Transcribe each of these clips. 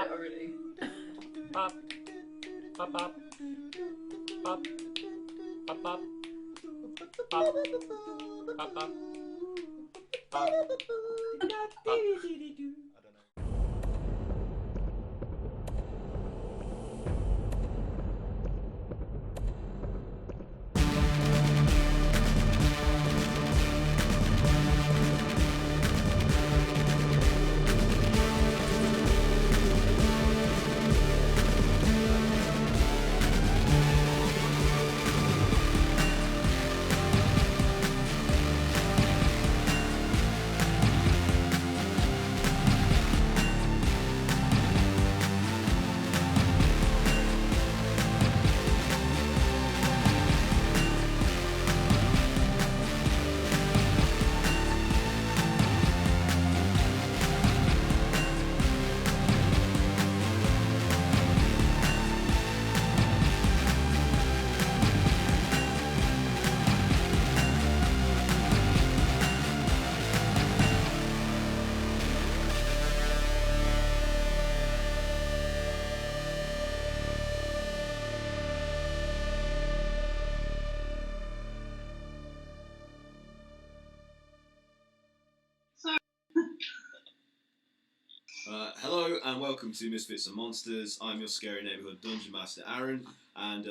it already. Pop. Pop, pop. Pop. Pop, pop. Pop. Pop, pop. Pop. Pop. Hello and welcome to Misfits and Monsters. I'm your scary neighborhood dungeon master Aaron, and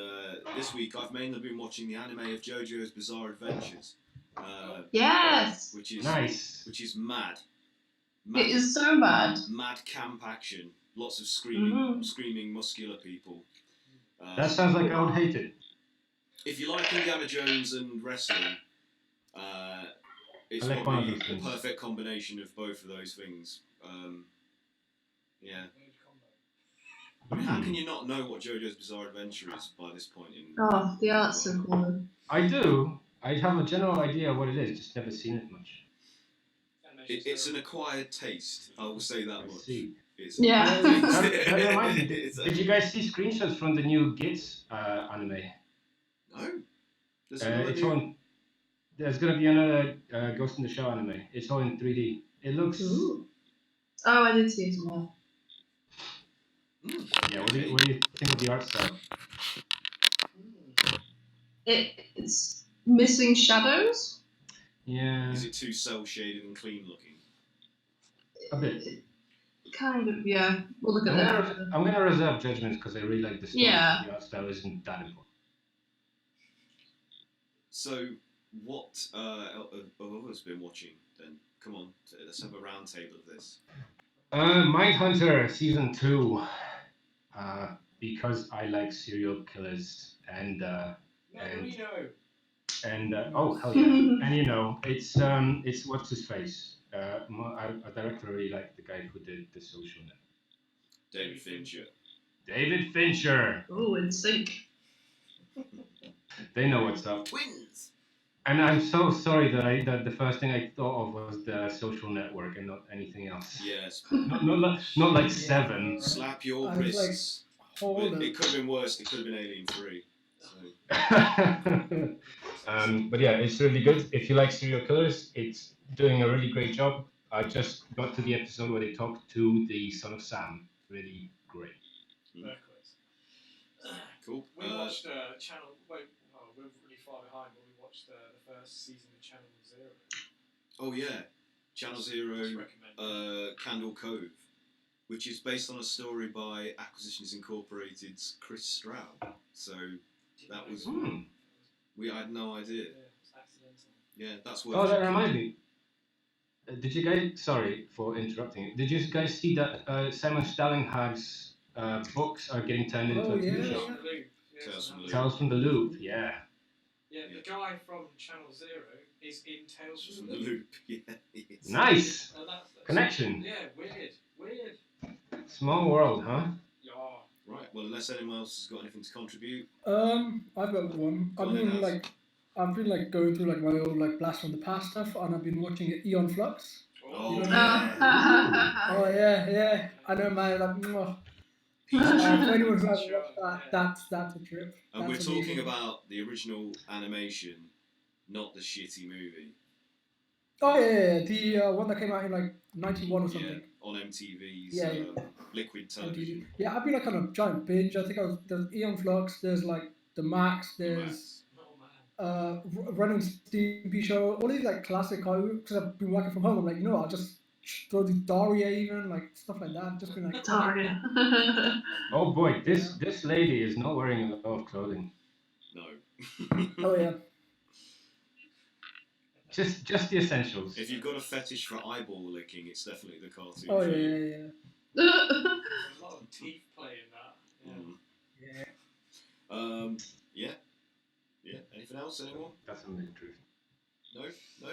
this week I've mainly been watching the anime of JoJo's Bizarre Adventures. Yes! Which is nice. Which is mad. It is so mad. Mad camp action. Lots of screaming muscular people. That sounds like I would hate it. If you like Indiana Jones and wrestling, it's like probably the perfect combination of both of those things. Yeah. I mean, how can you not know what JoJo's Bizarre Adventure is by this point in? Oh, the art's so cool. I do. I have a general idea of what it is, just never seen it much. It's an acquired taste. I will say that much. See. It's Yeah. That reminds me. Did you guys see screenshots from the new Gits anime? No. There's gonna be another Ghost in the Shell anime. It's all in 3D. It looks. Ooh. Oh, I did see it as well. Yeah. What do you think of the art style? It's missing shadows. Yeah. Is it too cell shaded and clean looking? A bit. Kind of, yeah. We'll look at that. I'm gonna reserve judgments because I really like the story. Yeah. The art style isn't that important. So, what have others been watching then? Come on, let's have a round table of this. Mindhunter Season 2. Because I like serial killers and oh hell yeah, and you know it's what's his face. I directly really like the guy who did The Social Net. David Fincher. David Fincher. Oh, in sync. They know what's up. Twins. And I'm so sorry that the first thing I thought of was The Social Network and not anything else. Yes. not like Seven. Slap your wrists. Like, it could have been worse. It could have been Alien 3. So. But yeah, it's really good. If you like serial killers, it's doing a really great job. I just got to the episode where they talk to the son of Sam. Really great. Cool. We watched Channel. We're really far behind, but we watched the first season of Channel Zero. Oh yeah, Channel Zero, Candle Cove, which is based on a story by Acquisitions Incorporated's Chris Stroud. So that was we had no idea. Yeah, it's accidental. Yeah, that's what. Oh, that reminds me. Did you guys? Sorry for interrupting. Did you guys see that Simon Stallingham's books are getting turned into a TV show? Tales from the Loop. Yeah. Yeah, the guy from Channel Zero is in Tales from the Loop. Yeah. Nice. That's connection. Yeah, weird. Small world, huh? Yeah. Right. Well, unless anyone else has got anything to contribute. I've got one. I've been going through my old Blast from the Past stuff, and I've been watching Eon Flux. Oh, you know yeah. Oh yeah. I know, man. For anyone who hasn't watched that, that's a trip. And we're talking about the original animation, not the shitty movie. Oh yeah, the one that came out in 91 or something. Yeah. on MTV's Yeah, yeah. Liquid Television. Yeah, I've been like on a giant binge. I think there's Eon Flux, there's like the Max, there's Running Stimpy Show, all these like classic because I've been working from home. I'm like, you know what, I'll just throw the Daria even, like stuff like that. Just been like Daria. Oh boy, this lady is not wearing a lot of clothing. No. Oh yeah. Just the essentials. If you've got a fetish for eyeball licking, it's definitely the cartoon. Oh for you. yeah. There's a lot of teeth play in that. Yeah. Yeah. Yeah. Anything else? Anyone? That's the truth. No.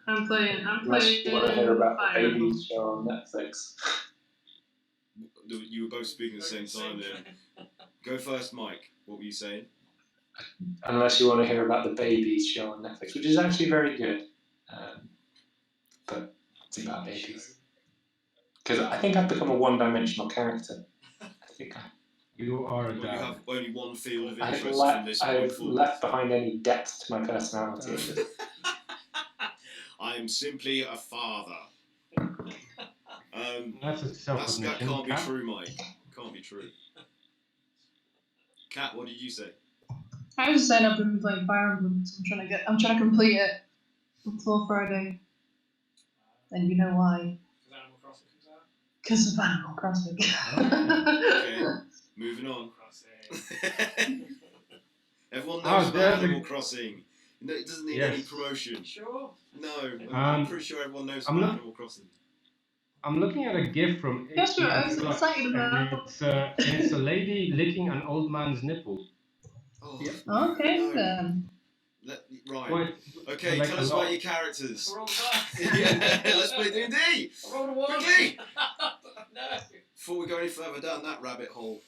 I'm playing. Unless you want to hear about the Fire baby Emblem. show on Netflix. You were both speaking at the same time then. Go first, Mike. What were you saying? Unless you want to hear about the babies show on Netflix, which is actually very good. But it's about babies. Because I think I've become a one-dimensional character. I think You are a Well, you dad. have only one field of I've, interest from this point I've forward. left behind any depth to my personality. I am simply a father. That's a That self-admission. can't be Kat. true, Mike. Can't be true. Kat, what did you say? I was just saying I've been playing Fire Emblem, so I'm trying to complete it before Friday. And you know why? Because Animal Crossing comes out. Because of Animal Crossing. Okay, moving on. Crossing. Everyone knows about there's a- Animal Crossing. No, it doesn't need any Yes. promotion. Sure. No, I'm pretty sure everyone knows about not- Animal Crossing. I'm looking at a GIF from Guess what I was Flux, excited and about? it's a lady licking an old man's nipple. Oh, Yeah. Okay no. then. Right. Quite, Okay, like tell a us lot. about your characters. I rolled a Yeah, let's play D&D. I rolled a 1. Quickly. No. Before we go any further down that rabbit hole,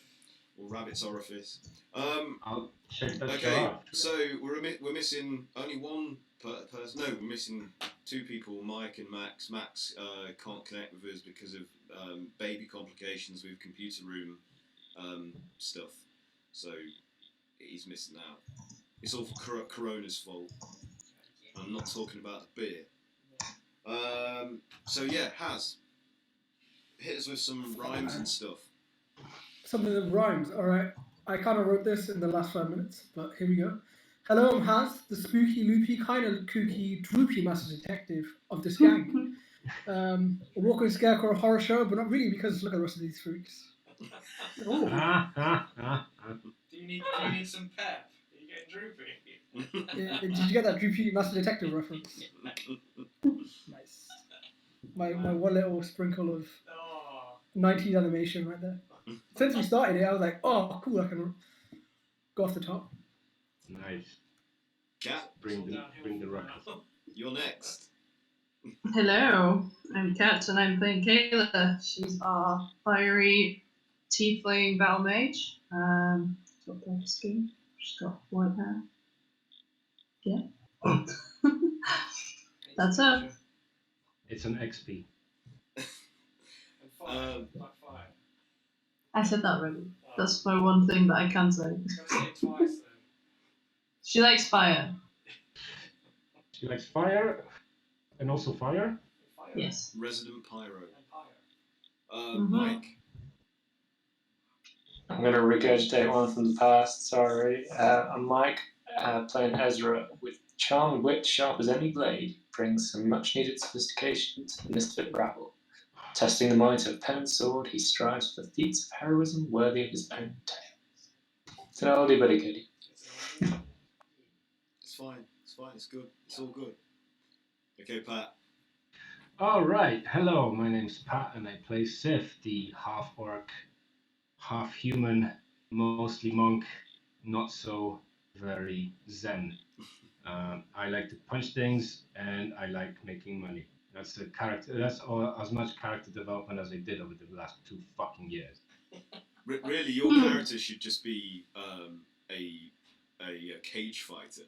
or rabbit's orifice. I'll check that show Okay, out. so we're missing only one person. No, we're missing two people, Mike and Max. Max can't connect with us because of baby complications with computer room stuff. So he's missing out. It's all Corona's fault. I'm not talking about the beer. So yeah, Haz, hit us with some rhymes and stuff. Something that rhymes. All right. I kind of wrote this in the last 5 minutes, but here we go. Hello, I'm Haz, the spooky, loopy, kind of kooky, droopy master detective of this gang. A walking scarecrow horror show, but not really because look at the rest of these freaks. Oh, Do you need some pep? Are you getting droopy? yeah, did you get that droopy master detective reference? Nice. My one little sprinkle of Oh. 90s animation right there. Since we started it, I was like, oh, cool, I can go off the top. Nice. Kat, Bring the ruckus. you're next. Hello, I'm Kat and I'm playing Kayla. She's our fiery tiefling battle mage. Got black skin. She's got white hair. Yeah. That's her. It's an XP. And fire. Like fire. I said that already. That's my one thing that I can say. I'm going to say it twice then. She likes fire. She likes fire, and also fire. Fire. Yes. Resident Pyro. And fire. Mike. I'm going to regurgitate one from the past, sorry. I'm Mike, playing Ezra, with charm and wit sharp as any blade, brings some much needed sophistication to the misfit rabble. Testing the might of pen and sword, he strives for feats of heroism worthy of his own tale. It's an oldie but a goodie. It's fine, it's good, it's all good. Okay, Pat. Alright, hello, my name's Pat and I play Sif, the half-orc, half-human, mostly monk, not so very zen. I like to punch things and I like making money. That's the character. That's all, as much character development as I did over the last 2 fucking years. Really, your character should just be a cage fighter.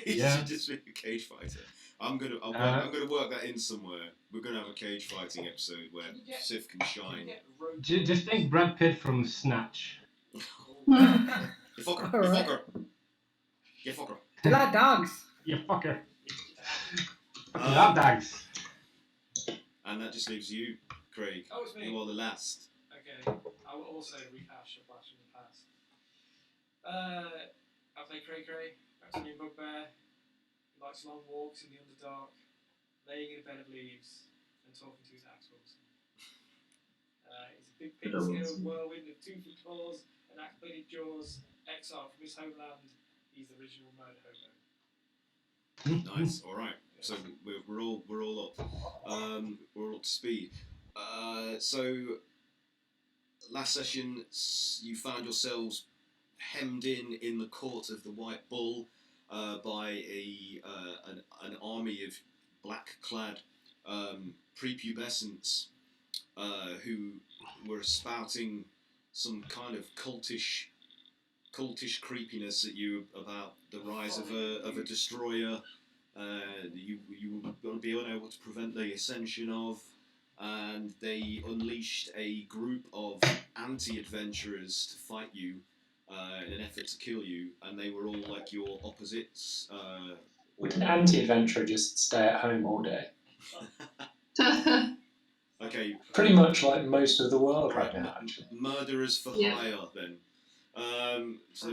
He should just be a cage fighter. I'm gonna work that in somewhere. We're gonna have a cage fighting episode where Sif can shine. Just think Brad Pitt from Snatch. You fucker! You Alright. fucker! You fucker! They like dogs. You fucker. Um, Love dogs. And that just leaves you, Craig. Oh, it's me. You are the last. Okay, I will also rehash a blast from the past. I play Cray, reptilian bugbear. He likes long walks in the underdark, laying in a bed of leaves, and talking to his axe Wilson. He's a big pig-scaled whirlwind with 2 foot claws and axe-bladed jaws, exiled from his homeland. He's the original murder hobo. Nice. All right. So we're all up. We're all up to speed. So last session you found yourselves hemmed in the court of the White Bull by an army of black-clad prepubescents who were spouting some kind of cultish creepiness at you about the rise of a destroyer. You were going to be unable to prevent the ascension of, and they unleashed a group of anti-adventurers to fight you in an effort to kill you, and they were all like your opposites. Would an anti-adventurer just stay at home all day? Okay. Pretty much like most of the world right now, actually. Murderers for hire, then. So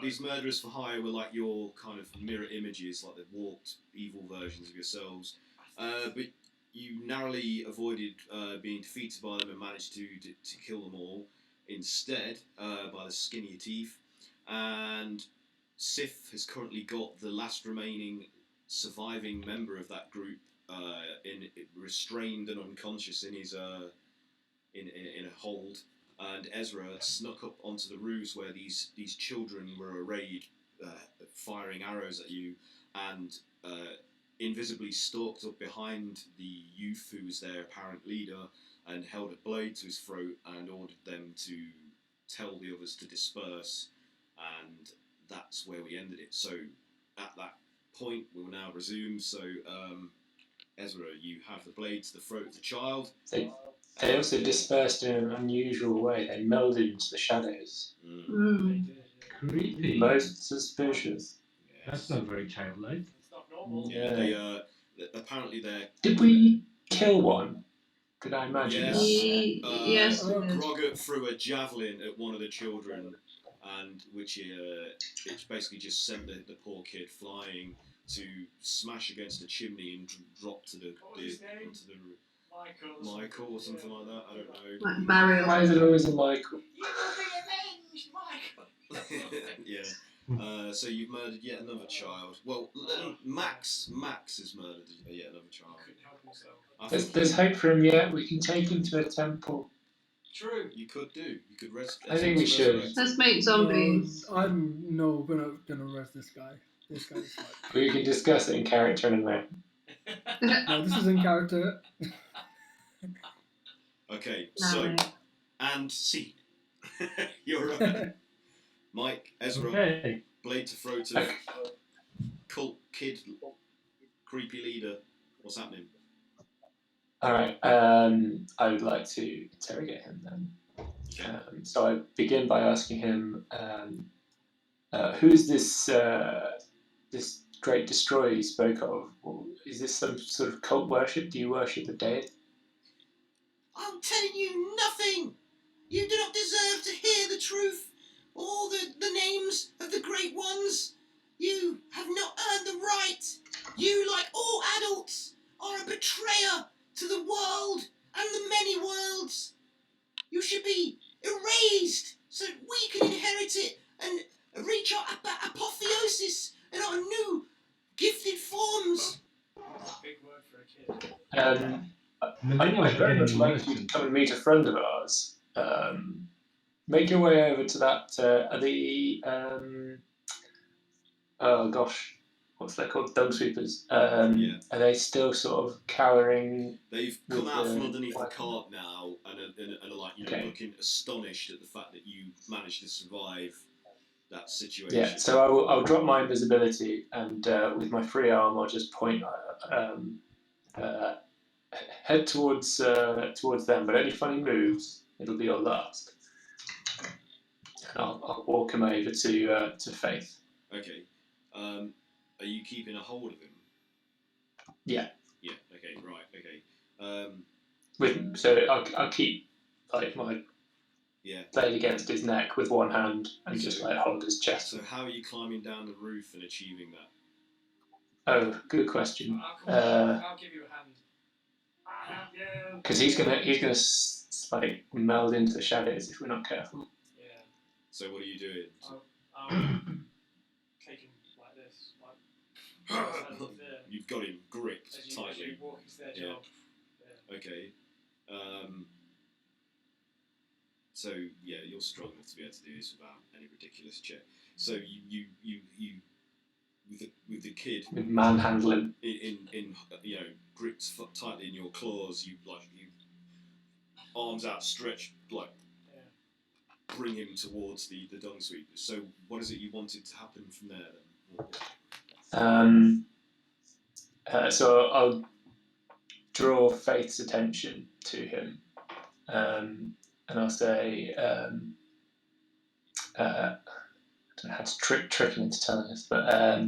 these murderers for hire were like your kind of mirror images, like the warped evil versions of yourselves. But you narrowly avoided being defeated by them and managed to kill them all instead by the skin of your teeth. And Sith has currently got the last remaining surviving member of that group restrained and unconscious in his in a hold. And Ezra snuck up onto the roofs where these children were arrayed, firing arrows at you, and invisibly stalked up behind the youth who was their apparent leader and held a blade to his throat and ordered them to tell the others to disperse. And that's where we ended it. So at that point, we will now resume. So Ezra, you have the blade to the throat of the child. They also dispersed in an unusual way. They melded into the shadows. Creepy. Most suspicious. Yes. That's not very childlike. It's not normal. Yeah, they apparently they're. Did we kill one? Did I imagine Yes. that? Yes. Groggett threw a javelin at one of the children, and which basically just sent the poor kid flying to smash against a chimney and drop to onto the Michael or something like that. I don't know. Like Barry. Why is it always a Michael? You will be avenged, Michael! Yeah. So you've murdered yet another child. Well, Max has murdered yet another child. He couldn't help himself. There's hope for him yet. We can take him to a temple. True. You could do. You could rest. I think we should. Let's make zombies. We're not gonna arrest this guy. This guy's like. We can discuss it in character in a minute. No, this is in character. Okay, No. so and scene. You're right. Mike, Ezra, Okay. blade to throat to cult kid, creepy leader. What's happening? Alright, I would like to interrogate him then. So I begin by asking him, who is this this great destroyer you spoke of? Or is this some sort of cult worship? Do you worship the dead? I'm telling you nothing. You do not deserve to hear the truth or the names of the great ones. You have not earned the right. You, like all adults, are a betrayer to the world and the many worlds. You should be erased so that we can inherit it and reach our apotheosis in our new gifted forms. That's a big word for a kid. I'd very much like you to come and meet a friend of ours. Make your way over to that, oh gosh, what's they called? Dung sweepers. Are they still sort of cowering? They've come out from underneath the cart now and are like, looking astonished at the fact that you managed to survive that situation. Yeah, so I'll drop my invisibility and with my free arm I'll just point head towards them, but any funny moves, it'll be your last. And I'll walk him over to Faith. Okay. Are you keeping a hold of him? Yeah. Yeah. Okay. Right. Okay. So I'll keep like my Yeah. blade against his neck with one hand and just like hold his chest. So how are you climbing down the roof and achieving that? Oh, good question. I'll give you a hand. Because he's gonna like meld into the shadows if we're not careful. Yeah. So what are you doing? I'll take him like this. You've got him gripped As you tightly. walk into their job. Yeah. Okay. So yeah, you're strong enough to be able to do this without any ridiculous check. So you with the kid Manhandling. in gripped tightly in your claws, you arms outstretched, like bring him towards the dung sweeper. So what is it you wanted to happen from there then? So I'll draw Faith's attention to him, and I'll say, I don't know how to trick him into telling us, but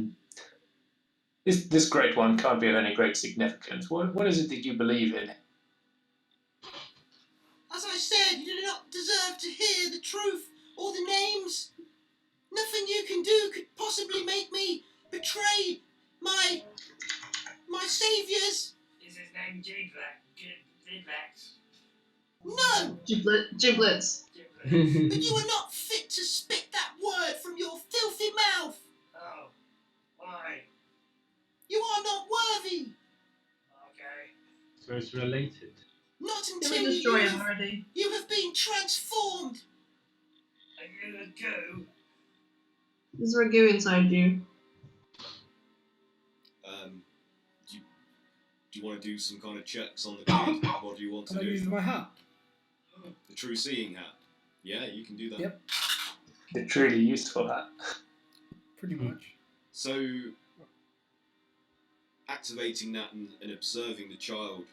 this great one can't be of any great significance. What is it that you believe in? As I said, you do not deserve to hear the truth or the names. Nothing you can do could possibly make me betray my saviors. Is his name Gidlax? No, Giblets. but you are not fit to spit that word from your filthy mouth. Oh, why? You are not worthy. Okay. So it's related. Not Did until we destroy him already? you have been transformed. Are you a goo? Is there a goo inside you? Do you want to do some kind of checks on the kid? What do you want to Can I do? use my hat? The true seeing hat. Yeah, you can do that. Yep. The truly useful hat. Pretty much. So, activating that and observing the child,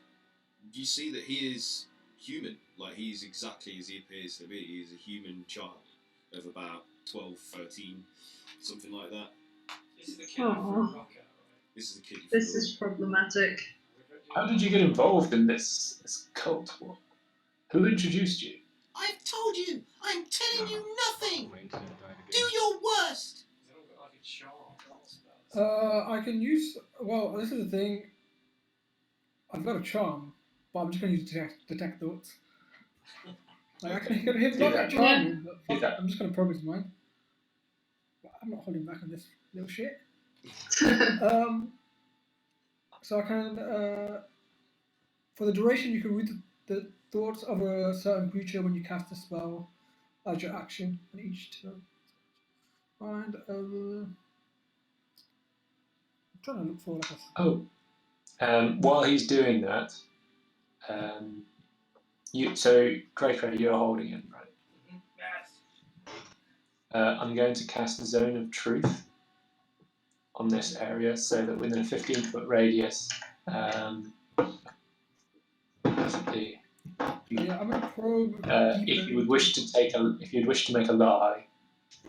you see that he is human. Like, he's exactly as he appears to be. He is a human child of about 12, 13, something like that. This is the kid I threw a rock at, right? This is the kid. This is problematic. How did you get involved in this cult? Who introduced you? I've told you. I'm telling you nothing. My internet died Do again. your worst. They all got like a charm. I can use. Well, this is the thing. I've got a charm, but I'm just going to use detect thoughts. Like, I can hit Do not that. that charming, but Do fuck, that. I'm just going to probe his mind. But I'm not holding back on this little shit. So I can, for the duration, you can read the thoughts of a certain creature when you cast a spell as your action on each turn. And I'm trying to look for like a. Oh, while he's doing that, so Cray, you're holding him, right? Yes. I'm going to cast a zone of truth on this area, so that within a 15-foot radius, basically, Yeah, I'm gonna probe. if you would wish to make a lie,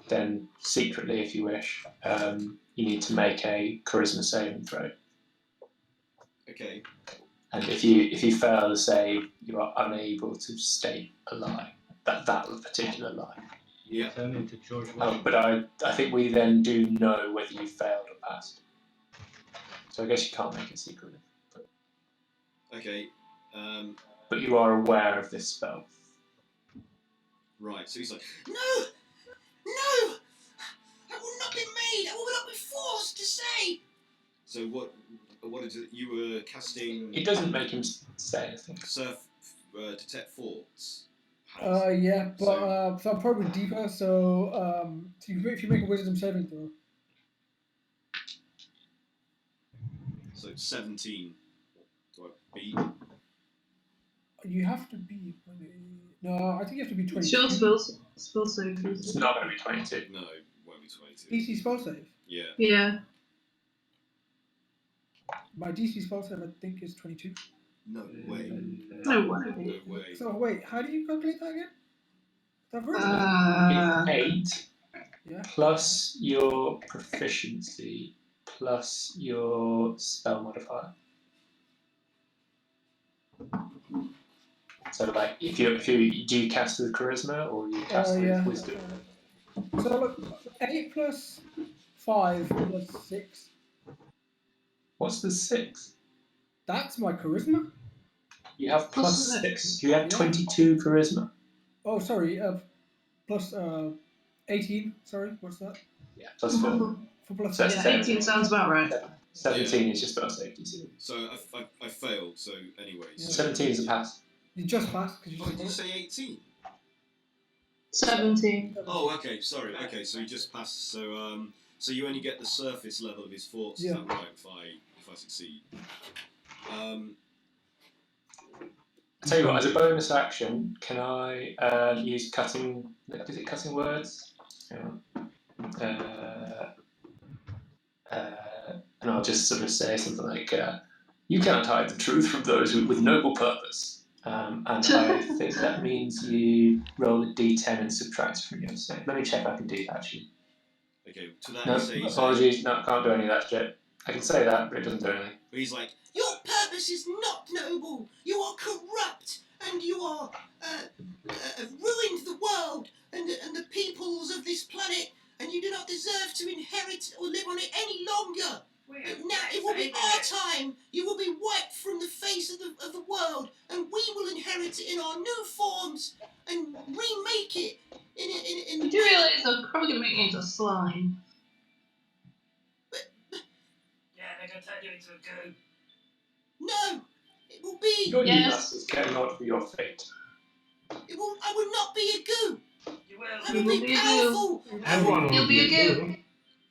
then secretly, if you wish, you need to make a charisma saving throw. Okay. And if you fail the save, you are unable to state a lie, that particular lie. Yeah. Turn into George Oh, Washington. but I think we then do know whether you failed or passed. So I guess you can't make it secretly. Okay. But you are aware of this spell. Right. So he's like, No, no. I will not be made. I will not be forced to say. so what is it? You were casting It doesn't make him say anything. detect thoughts. Yeah, but So- so I'm probing deeper. So if you make a wisdom saving throw. So 17. Do I beat? You have to be. No, I think you have to be 22. It's your spell save. It's not going to be 22. No, won't be 22. DC spell save. Yeah. Yeah. My DC spell save, I think, is 22. No way. No way. No way. So wait, how do you calculate that again? I've heard of it. It's 8 Yeah. plus your proficiency plus your spell modifier. So like, if you do you cast with charisma or you cast with Yeah. wisdom? So look, 8 plus 5 plus 6. What's the 6? That's my charisma. You have plus Plus 6. You have Yeah. 22 charisma. Oh, sorry. Plus 18. Sorry, what's that? Yeah, plus 4. For plus So four. that's Yeah, 18 sounds about right. 17 is just about safety. So I failed. So anyway. Yeah. 17 is a pass. You just passed because you Oh, just did you rolled. say 18? 17. Oh, okay. Sorry. Okay, so he just passed. So so you only get the surface level of his thoughts. Yeah. Is that right? If I succeed. I'll tell you what, as a bonus action, can I use cutting... Is it cutting words? Hang on. And I'll just sort of say something like, you cannot hide the truth from those with noble purpose. And I think that means you roll a d10 and subtract from your save. Let me check I can do that, actually. Okay, to that No, you say... apologies, no, I can't do any of that shit. I can say that, but it doesn't do anything. But he's like... Your purpose is not noble. You are corrupt, and you are have ruined the world and the peoples of this planet, and you do not deserve to inherit or live on it any longer. Now it will be our time. You will be wiped from the face of the world, and we will inherit it in our new forms and remake it in. You do realise I'm probably going to make you into a slime. Yeah, they're going to turn you into a goo. No, it will be. Your new Yes. masters care not for your fate. It will. I will not be a goo. You will. I You will will be be a goo. powerful. Everyone will You'll be a goo.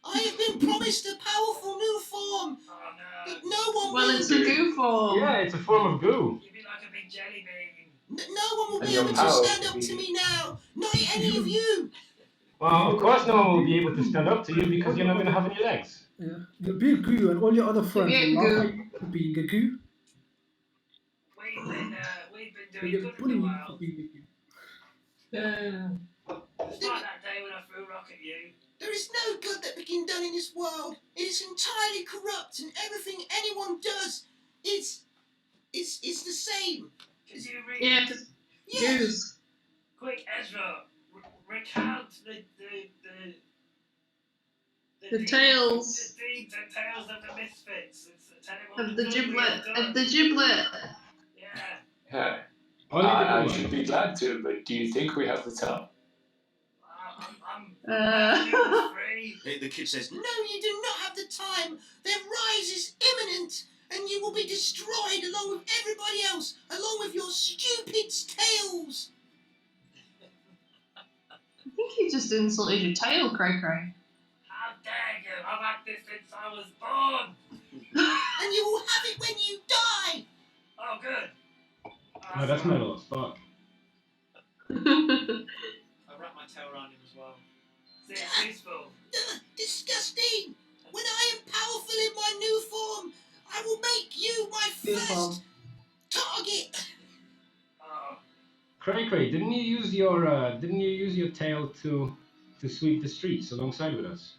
I have been promised a powerful new form, Oh no. but no one Well, will. it's a goo form. Yeah, it's a form of goo. You'd be like a big jelly bean. No one will And be your able to power stand will up be- to me now. Not any of you. Well, of course no one will be able to stand up to you because you're not going to have any legs. Yeah. You'll be a goo, and all your other friends be a will laugh goo. at you for being a goo. We've been You'll doing get good in the bullied for world. being a goo. Despite that day when I threw a rock at you. There is no good that can be done in this world. It is entirely corrupt, and everything anyone does is the same. Could you read? Yeah, just Yes. goos. Quick, Ezra, recount the The tales. The deeds and tales of the Misfits. Tell him all Of the good we giblet. have done. Of the giblet. Yeah. Yeah. Only the I good should ones. be glad to, but do you think we have the time? I'm free. Hey, the kid says... No, you do not have the time. Their rise is imminent, and you will be destroyed along with everybody else, along with your stupid tales. I think you just insulted your tail, Cray Cray. How dare you? I've had this since I was born. And you will have it when you die. Oh, good. No, that's metal as fuck. I wrap my tail around him as well. See, it's useful. Disgusting. When I am powerful in my new form, I will make you my New first form. target. Oh, Cray Cray, didn't you use your tail to sweep the streets alongside with us?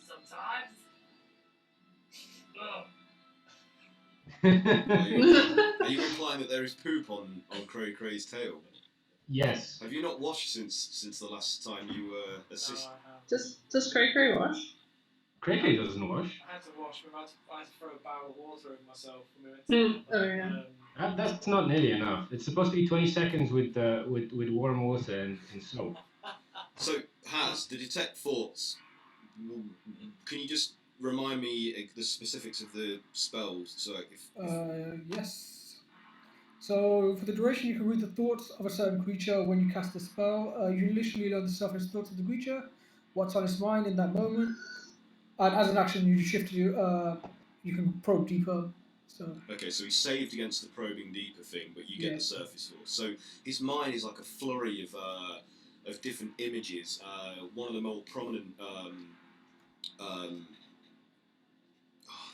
sometimes. Oh, Are you implying that there is poop on Cray Cray's tail? Yes. Have you not washed since the last time you assisted? No, I have. Does Cray Cray wash? Cray Cray doesn't wash. I had to wash. I had to throw a barrel of water over myself when we went to Oh, yeah. That's not nearly enough. It's supposed to be 20 seconds with warm water and soap. So, Haz, to detect thoughts, can you just remind me the specifics of the spells? So, Yes. So for the duration, you can read the thoughts of a certain creature when you cast a spell. You initially learn the surface thoughts of the creature, what's on its mind in that moment, and as an action, you shift you can probe deeper. So okay, so he's saved against the probing deeper thing, but you get the surface force. So his mind is like a flurry of different images. One of the more prominent.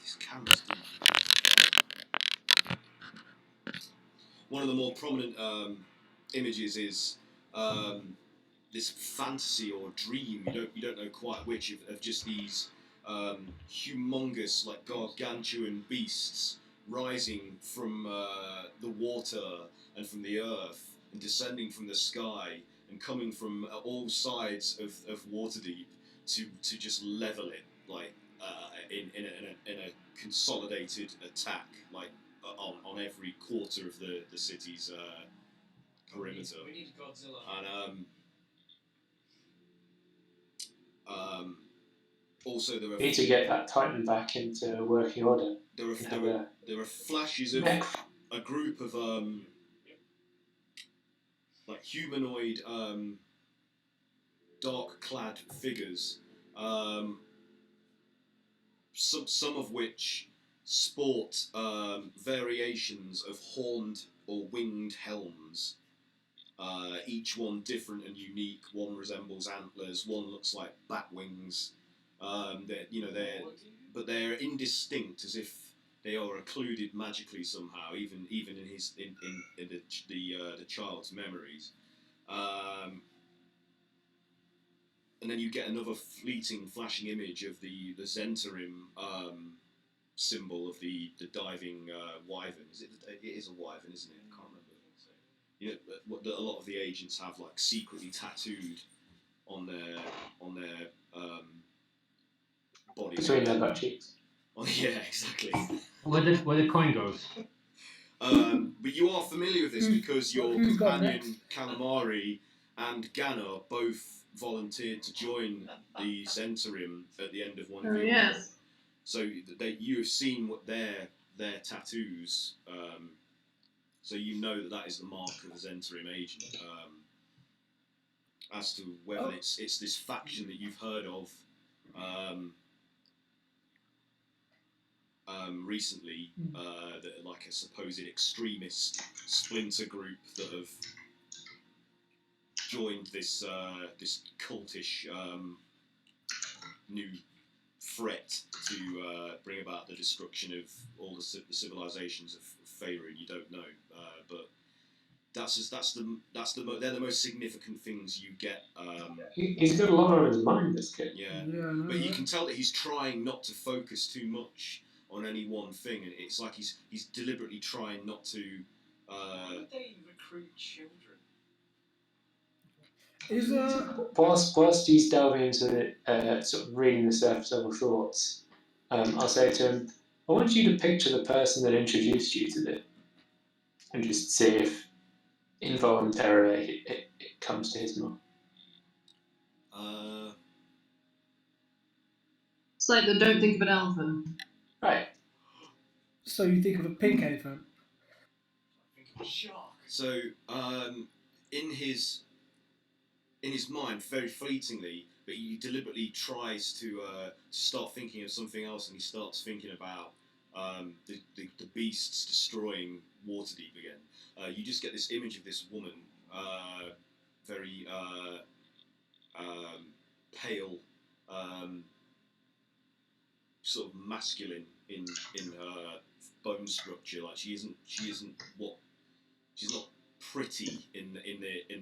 This camera's deep. One of the more prominent images is this fantasy or dream. You don't know quite which of just these humongous, like gargantuan beasts rising from the water and from the earth and descending from the sky and coming from all sides of Waterdeep to just level it, like in a consolidated attack, like on every quarter of the city's perimeter. We need Godzilla. And also there are We need to get that Titan back into working order. there are flashes of a group of like humanoid dark clad figures, some of which sport variations of horned or winged helms, each one different and unique. One resembles antlers, one looks like bat wings. But they're indistinct, as if they are occluded magically somehow, even in the child's memories. And then you get another fleeting, flashing image of the Zentarim symbol of the diving wyvern. It is a wyvern, isn't it? I can't remember. You know, that a lot of the agents have like secretly tattooed on their bodies. Between their butt cheeks. Oh, yeah, exactly. Where the coin goes. But you are familiar with this because your who's got companion Calamari and Ganna both volunteered to join the Zentarim at the end of one of Oh, your yes. So you have seen what their tattoos, so you know that is the mark of a Zentarim agent. As to whether it's this faction that you've heard of recently, that like a supposed extremist splinter group that have joined this this cultish new threat to bring about the destruction of all the civilizations of Faerun. You don't know, but they're the most significant things you get. He's got a lot on his mind, this kid. Yeah, no, but you can tell that he's trying not to focus too much on any one thing, and it's like he's deliberately trying not to. Why would they recruit children? Is Whilst he's delving into sort of reading the surface level thoughts, I'll say to him, I want you to picture the person that introduced you to this, and just see if involuntarily it comes to his mind. It's like the don't think of an elephant. Right. so you think of a pink elephant? Think of a shark. So, in his mind, very fleetingly, but he deliberately tries to start thinking of something else, and he starts thinking about the beasts destroying Waterdeep again. You just get this image of this woman, very pale, sort of masculine in her bone structure. Like she's not pretty in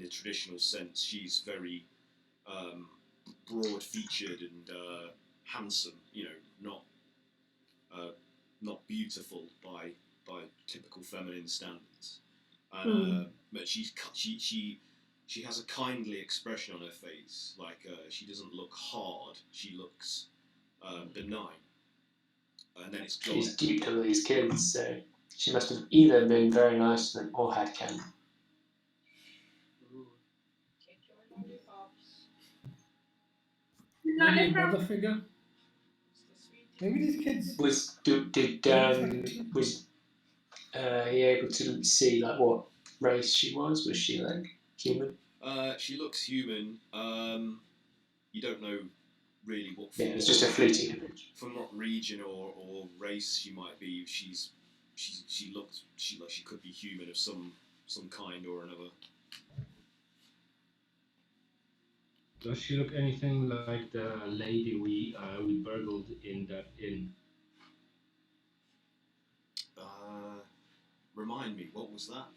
the traditional sense. She's very broad featured and handsome. You know, not beautiful by typical feminine standards. And, but she has a kindly expression on her face. Like she doesn't look hard. She looks benign. And then it's gone. She's duped all these kids, so she must have either been very nice to them or had candy. Maybe a mother figure? Maybe these kids... Was he able to see like what race she was? Was she like human? She looks human. You don't know really what. Yeah, it's just a fleeting image. From what region or race she might be. She could be human of some kind or another. Does she look anything like the lady we burgled in that inn? Remind me, what was that?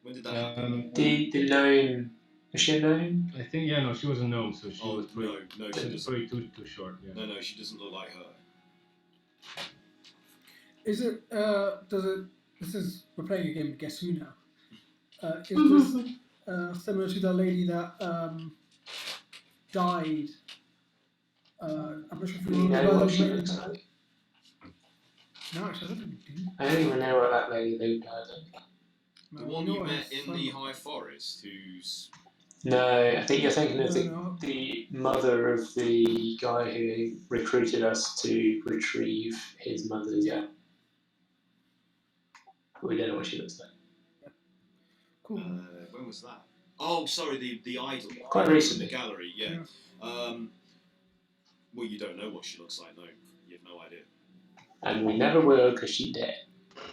When did that happen? The gnome. Was she a gnome? I think no, she was a gnome, so she was pretty, she pretty too short. Yeah. No, she doesn't look like her. Is it? Does it? This is we're playing a game of Guess Who now. Is this similar to the lady that died? I'm not sure if you You remember know that what she lady. looks like? No, actually, I don't think we do. I don't even know what that lady looked like. The one you met in the High Forest, who's... No, I think you're thinking of No. the mother of the guy who recruited us to retrieve his mother's. Yeah. We don't know what she looks like. Cool. when was that? Oh, sorry, the idol. Quite recently. In the gallery, yeah. Well, you don't know what she looks like, no. You have no idea. And we never will because she's dead.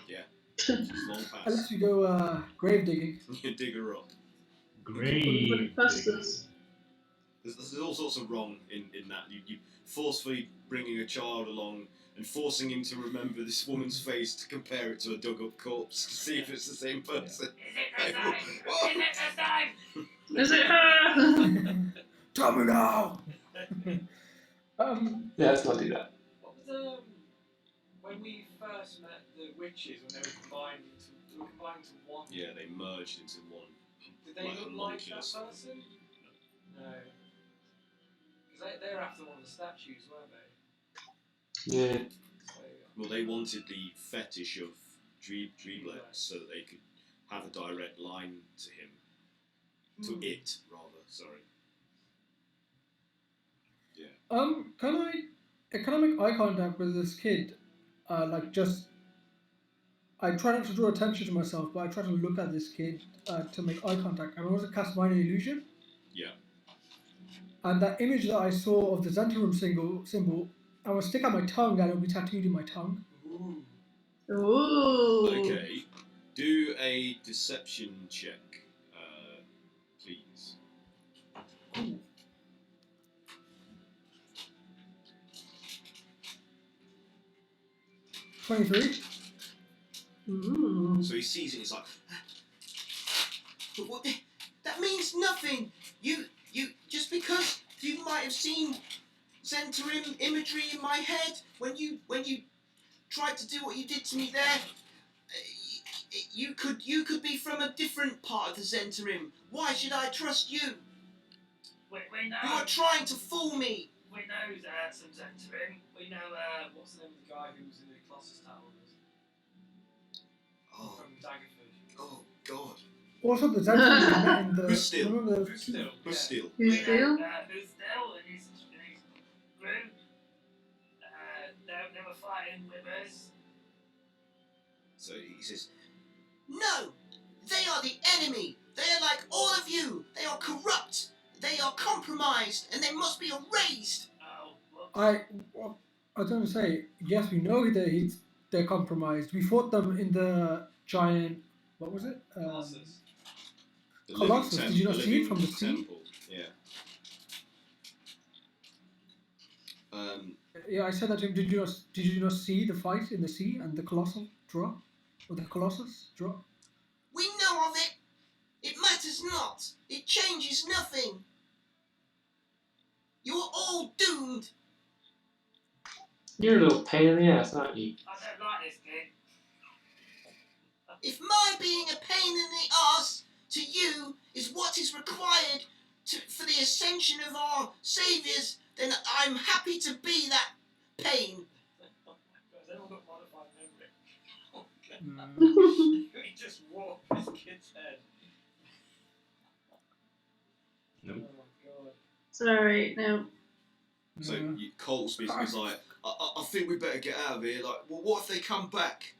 Yeah. She's long past. Unless you go grave digging. You dig her up. Grave. There's all sorts of wrong in that. You forcefully bringing a child along and forcing him to remember this woman's face to compare it to a dug-up corpse to see if it's the same person. Is it her? Tell me now! Yeah, let's not do that. What was when we first met the witches when they were combined into one? Yeah, they merged into one. Did they look like that person? No. Because they're after one of the statues, weren't they? Yeah. So, Well, they wanted the fetish of Dreamlet so that they could have a direct line to him. To it, rather, sorry. Yeah. Can I make eye contact with this kid? I try not to draw attention to myself, but I try to look at this kid to make eye contact. And I also cast Minor Illusion. Yeah. And that image that I saw of the Zentirum symbol, I will stick out my tongue and it'll be tattooed in my tongue. Ooh. Okay. Do a deception check, please. Cool. $23. Ooh. So he sees it, he's like, But what, that means nothing. You just because you might have seen Zentirum imagery in my head when you tried to do what you did to me there. You could be from a different part of the Zentirum. Why should I trust you? We know. You are trying to fool me. We know some Zentirum. We know what's the name of the guy who was in the Colossus Tower? oh, From Daggerford. oh God. Also, the Zentirum we met in the. Who's still? Remember the, Who's still? Who's still? Who's still? Who's still in his group. They were fighting with us. So he says, No, they are the enemy. They are like all of you. They are corrupt. They are compromised, and they must be erased. Oh, whoops. I was going to say, yes, we know they're compromised. We fought them in the giant. What was it? Colossus. the Colossus, living did you not the see it living from the sea? temple. Yeah. Yeah, I said that to him. Did you not see the fight in the sea and the colossal drop, or the Colossus drop? We know of it. It matters not. It changes nothing. You are all doomed. You're a little pain in the ass, aren't you? I don't like this kid. If my being a pain in the arse to you is what is required for the ascension of our saviours, then I'm happy to be that pain. Has anyone got modified memory? He just warped this kid's head. Nope. Oh my god. Sorry, no. So Colt basically was like, I think we better get out of here. Like, well, what if they come back?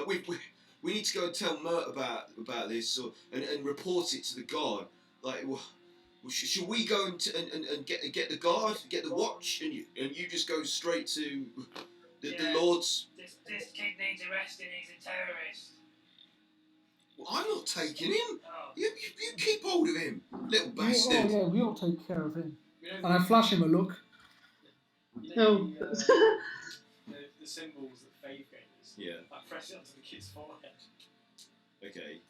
We need to go and tell Mert about this and report it to the guard. Like, well, should we go and get the guard, get the watch, and you just go straight to the Lord's? This kid needs arresting. He's a terrorist. Well, I'm not taking him. Oh. You keep hold of him, little Oh bastard. yeah, we'll take care of him. You know And I flash him a look. Oh. the symbols that Faith gave us. Yeah. I press it onto the kid's forehead. Okay.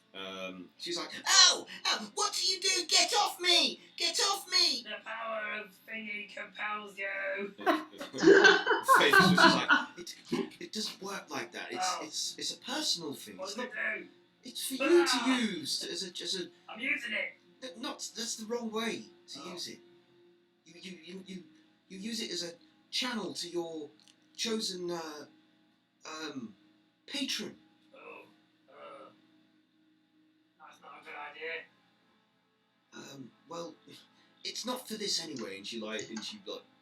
She's like, Ow! Ow! What do you do? Get off me! Get off me! The power of thingy compels you. Faith was just like, it doesn't work like that. it's a personal thing. What It's does not. it do? It's for you to use as a. I'm using it. Not that's the wrong way to use it. You use it as a channel to your chosen patron. Oh, that's not a good idea. Well, it's not for this anyway. And she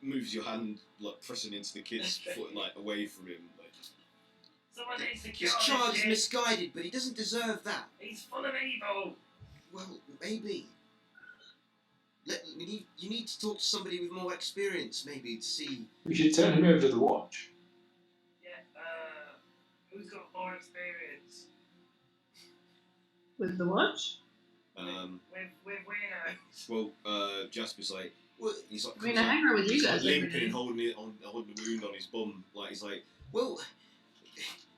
moves your hand pressing into the kid's foot away from him. Someone needs to cure This this child is kid. misguided, but he doesn't deserve that. He's full of evil. Well, maybe. You need to talk to somebody with more experience, maybe, to see. We should turn him over to the watch. Yeah, who's got more experience? With the watch? With Weirdo. Well, Jasper's like, well, he's like, I mean, I hang around with you he's guys like every limping day. and holding the wound on his bum. He's like, well,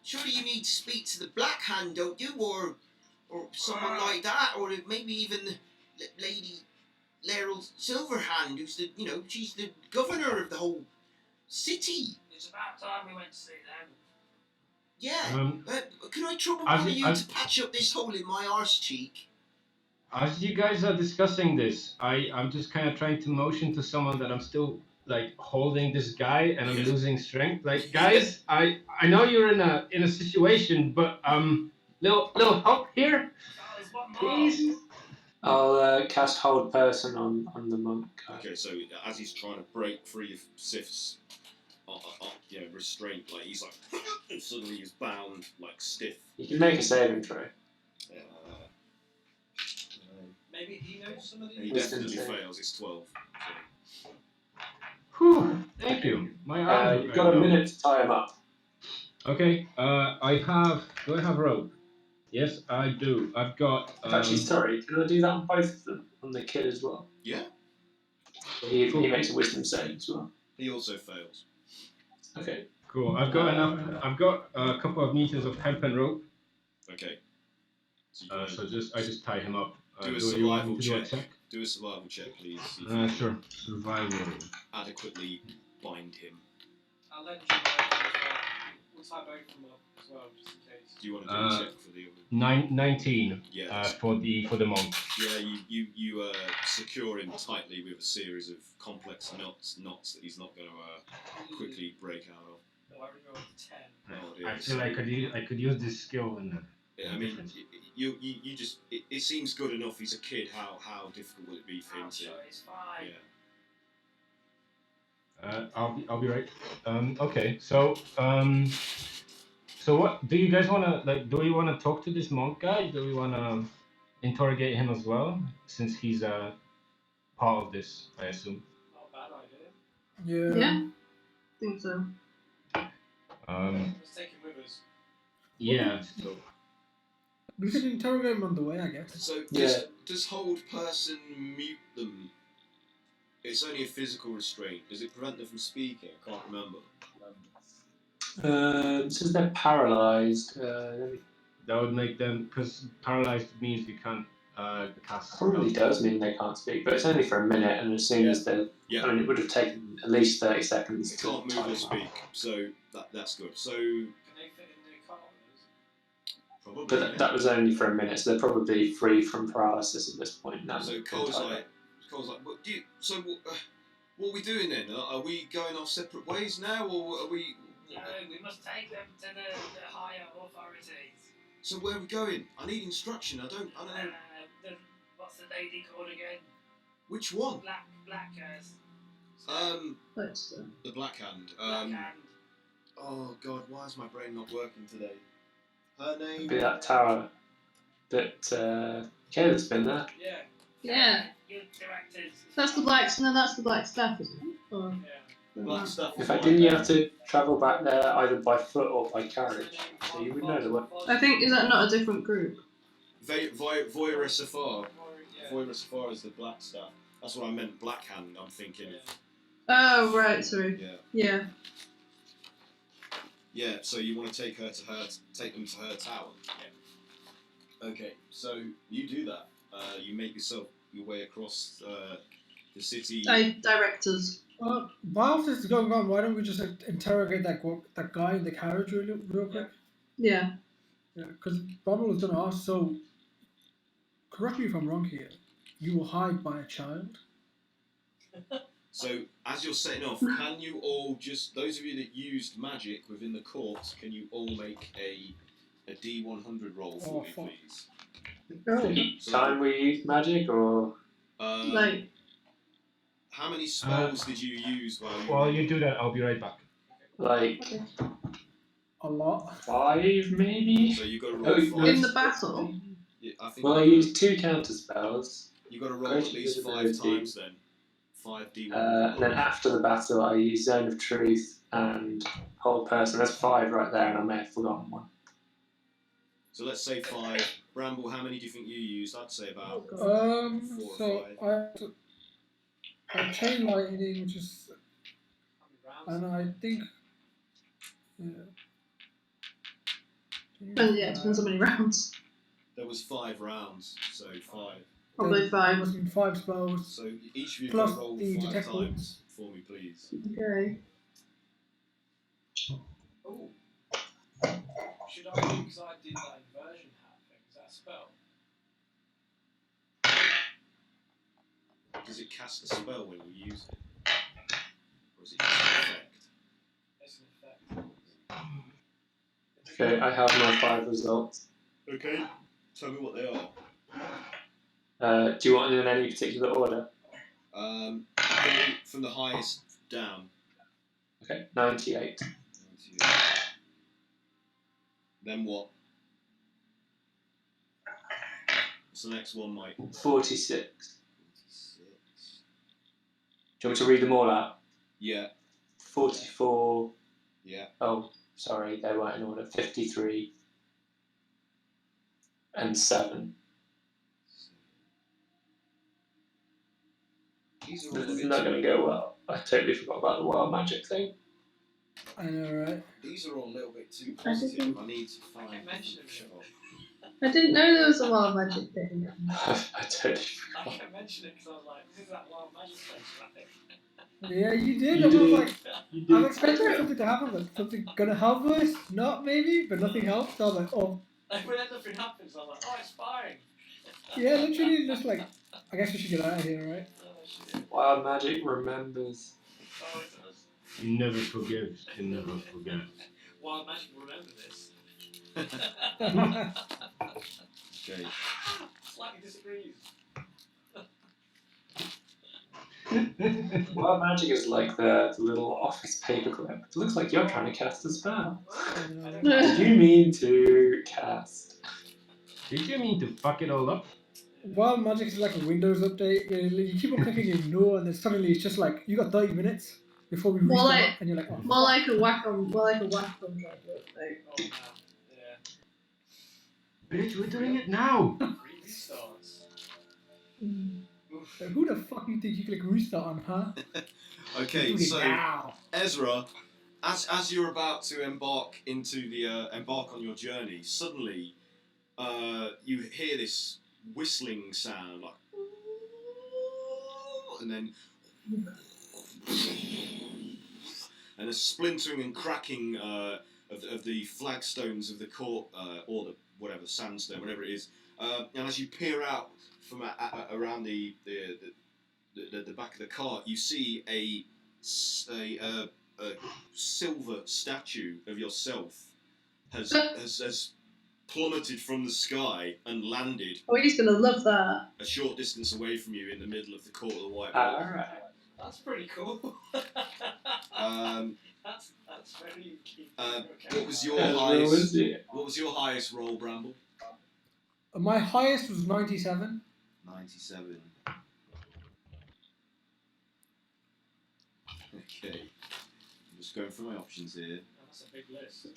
surely you need to speak to the Black Hand, don't you, or someone like that, or maybe even Lady Laeral Silverhand, who's she's the governor of the whole city. It's about time we went to see them. Yeah. Can I trouble one of you to patch up this hole in my arse cheek? As you guys are discussing this, I'm just kind of trying to motion to someone that I'm still holding this guy and I'm losing strength. Guys, I know you're in a situation, but little help here, Oh, there's one more. please. I'll cast hold person on the monk. Okay, so as he's trying to break free of Sif's restraint, he's suddenly he's bound, stiff. You can make a saving throw. Maybe he knows some of He these. definitely fails. It's 12. Whew, thank you. My arms You've got a minute to tie him up. Okay, do I have rope? Yes, I do. I've got. Actually, sorry, can I do that on both of them? On the kid as well? Yeah. He makes a wisdom save as well. He also fails. Okay. Cool. I've got enough. I've got a couple of meters of hempen rope. Okay. So I just tie him up. Do a you want survival me to do a check. Do a survival check, please. See if you Sure. Survival. adequately bind him. I'll lend you mine as well. We'll tie both of them up as well, just in case. Do you want to do a check for the other? 19. Yeah. For the monk. Yeah, you secure him tightly with a series of complex knots that he's not going to quickly break out of. No, I rolled a 10. Oh, dear. I feel I could use this skill in Yeah, I mean, you just it seems good enough. He's a kid. How difficult will it be for him I'm to? sure it's fine. Yeah. I'll be right. Okay, so what do you guys want to do? We want to talk to this monk guy? Do we want to interrogate him as well, since he's a part of this? I assume. Not a bad idea. Yeah. Yeah, I think so. Let's take him with us. Yeah. So We could interrogate him on the way, I guess. So does hold person mute them? It's only a physical restraint. Does it prevent them from speaking? I can't remember. Since they're paralysed, that would make them, because paralyzed means you can't cast. probably does mean they can't speak, but it's only for a minute, and as soon as they're, I mean, it would have taken at least 30 seconds They to can't move tie or them up. speak, so that's good. So Can they fit in the car with us? probably. But that was only for a minute, so they're probably free from paralysis at this point now. So Cole's like, what do you? So what are we doing then? Are we going our separate ways now, or are we? No, we must take them to the higher authorities. So where are we going? I need instruction. I don't know. What's the lady called again? Which one? Black Let's The Black Hand. Black Hand. Oh God, why is my brain not working today? Her name. It'd be that tower that Kayla's been there. Yeah. Yeah. You directed. That's the black. No, that's the black staff, isn't it? Or, Yeah. Black stuff. In fact, didn't you have to travel back there either by foot or by carriage? So you would know the way. I think, is that not a different group? Voira Safar. Yeah. Voira Safar is the black stuff. That's what I meant. Black Hand. I'm thinking of. Oh right, sorry. Yeah. Yeah. Yeah. So you want to take them to her tower. Yeah. Okay. So you do that. You make your way across the city. Directors. While this is going on, why don't we just interrogate that guy in the carriage real quick? Yeah. Because Bramble was going to ask, so correct me if I'm wrong here. You were hired by a child. So, as you're setting off, can you all just, those of you that used magic within the court, can you all make a D100 roll for me, fuck. please? The time we use magic, or Like, how many spells did you use while you? While you do that, I'll be right back. like A lot. 5 maybe? So you got to Oh, roll 5. in the battle? Yeah, I think Well, I used 2 counter spells. you got to roll Great at least 5 visibility. times then. 5 D100. And then after the battle, I used Zone of Truth and Hold Person. There's 5 right there, and I may have forgotten one. So let's say 5. Bramble, how many do you think you used? I'd say about 4 So or 5. I chain lightning, which is, and I think, Well, yeah, it depends how many rounds. There was 5 rounds, so 5. Probably 5. Must be 5 spells. So each of you Plus can roll the 5 detect times for me, please. Okay. Oh. Should I do, because I did that inversion hat thing, is that a spell? Does it cast a spell when you use it? Or is it just an effect? It's an effect. Okay, I have my 5 results. Okay, tell me what they are. Do you want them in any particular order? Go from the highest down. Okay, 98. 98. Then what? What's the next one, Mike? 46. 46. Do you want me to read them all out? Yeah. 44. Yeah. Oh, sorry, they weren't in order. 53. And 7. These are This all is not going to go well. I totally forgot about the wild magic thing. I know, right? These are all a little bit too positive. I need to find. I mentioned it. I didn't know there was a wild magic thing. I totally I forgot. can mention it because I was like, this is that wild magic thing, right? Yeah, you did. You I was did. like, You I'm did. expecting something to happen. Like, something gonna help us? Not maybe, but nothing helped. So I was like, oh. And when nothing happens, I was like, oh, it's fine. Yeah, literally just like, I guess we should get out of here, right? Oh, shit. Wild magic remembers. Oh, it does. You never forgive, you never forget. Wild magic will remember this. Okay. Slightly disagrees. Wild magic is like the little office paperclip. It looks like you're trying to cast a spell. Did you mean to cast? Did you mean to fuck it all up? Wild magic is like a Windows update. You keep on clicking ignore, and then suddenly it's just like you got 30 minutes before we More restart, like- and you're like, oh. More like a whack on, like. Oh, man. Yeah. Bitch, we're doing it now! 3 restarts. Like, who the fuck do you think you click restart on, huh? Okay, Do it so now. Ezra, as you're about to embark on your journey, suddenly you hear this whistling sound, like, and then and a splintering and cracking of the flagstones of the court, or the whatever sandstone, whatever it is, and as you peer out from around the back of the cart, you see a silver statue of yourself has plummeted from the sky and landed Oh, he's gonna love that. a short distance away from you in the middle of the court of the White Wall. Alright. That's pretty cool. That's very cute. What was your Ezra, highest? was it? What was your highest roll, Bramble? My highest was 97. 97. Okay. I'm just going through my options here. That's a big list.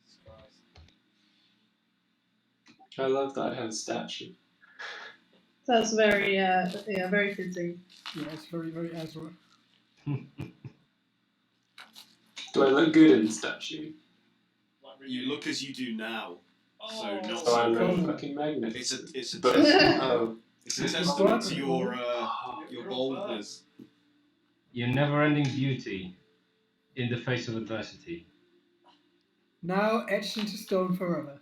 Jesus Christ. I love that I have a statue. That's very, very fitting. Yeah, it's very, very Ezra. Do I look good in the statue? Like really You look as you do now. So not So I so look good. fucking magnificent. It's a But, testament. oh, It's a testament to your You're boldness. Your never-ending beauty. in the face of adversity. Now etched into stone forever.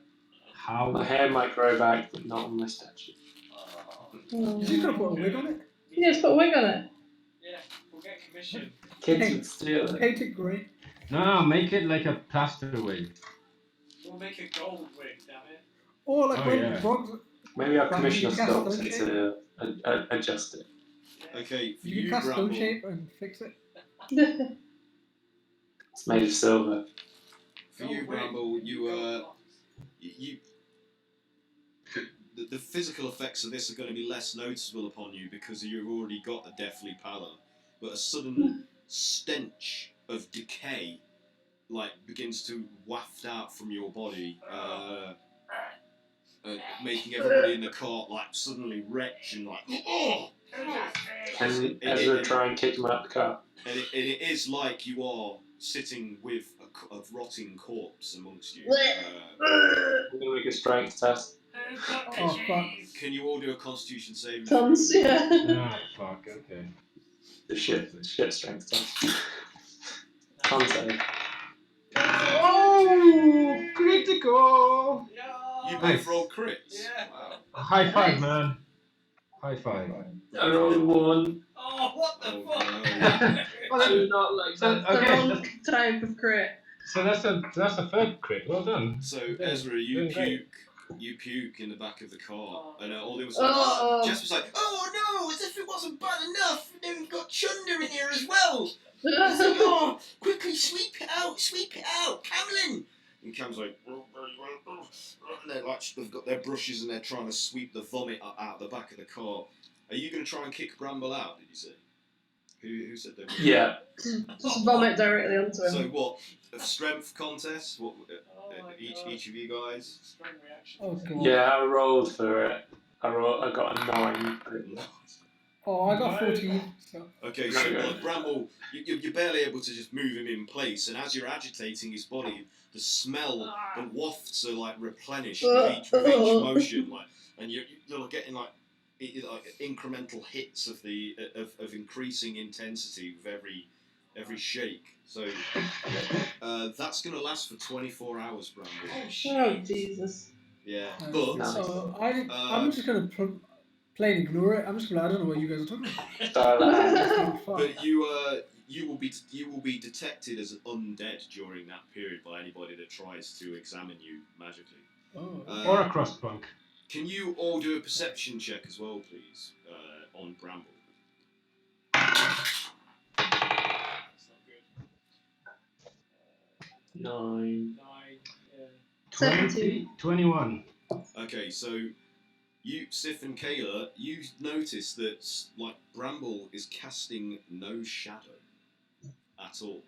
How? My hair might grow back, but not on my statue. You just gotta put a wig on it. Yeah, just put a wig on it. Yeah, we'll get commission. Kids would steal it. Paint it grey. No, make it like a plaster wig. We'll make a gold wig, damn it. Or like Oh, when yeah. frogs. Maybe I'll Right, commission a you cast sculptor stone to adjust it. Okay, for You you, can cast stone Bramble. shape and fix it. It's made of silver. For you, Bramble, you the physical effects of this are going to be less noticeable upon you because you've already got a deathly pallor, but a sudden stench of decay begins to waft out from your body, making everybody in the cart like retch and like, oh! Can Ezra try and kick him out the car? And it is like you are sitting with a rotting corpse amongst you. I'm gonna make a strength test. Oh fuck. Can you all do a Constitution saving? Cons, yeah. Ah, fuck, okay. The shit strength test. Con save. Oh, critical! You Nice. both roll crits. Yeah. Wow. High five, man. High five. I rolled 1. Oh, what the Oh, fuck? no. Well, Do not like so, that. The okay, wrong that's- type of crit. so that's a third crit. Well done. So Yeah, Ezra, you doing great. puke in the back of the car, and all there was Oh. Jess was like, Oh no, as if it wasn't bad enough. Now we've got Chunder in here as well. I said, oh, quickly sweep it out, Camlin. and Cam's like, and they're they've got their brushes and they're trying to sweep the vomit out the back of the car. Are you going to try and kick Bramble out? Did you say? Who said that? Yeah. Just vomit directly onto him. So what? A strength contest? What? Oh my each God. of you guys? Strong reaction. Oh god. Yeah, I rolled for it. I got a 9. Oh, I got 14. So. Okay, so like Bramble, you're barely able to just move him in place, and as you're agitating his body, the smell, the wafts are like replenished with each motion, and you're getting like incremental hits of of increasing intensity with every shake. So that's gonna last for 24 hours, Bramble. Oh, Jesus. Yeah, Nice. but So I'm just gonna play and ignore it. I'm just gonna. I don't know what you guys are talking about. Fuck. but you will be detected as an undead during that period by anybody that tries to examine you magically. Oh. Or a crossbunk. Can you all do a perception check as well, please, on Bramble? That's not good. 9. 9. Yeah. 17. 21. Okay, so you, Sif and Kayla, you notice that Bramble is casting no shadow at all.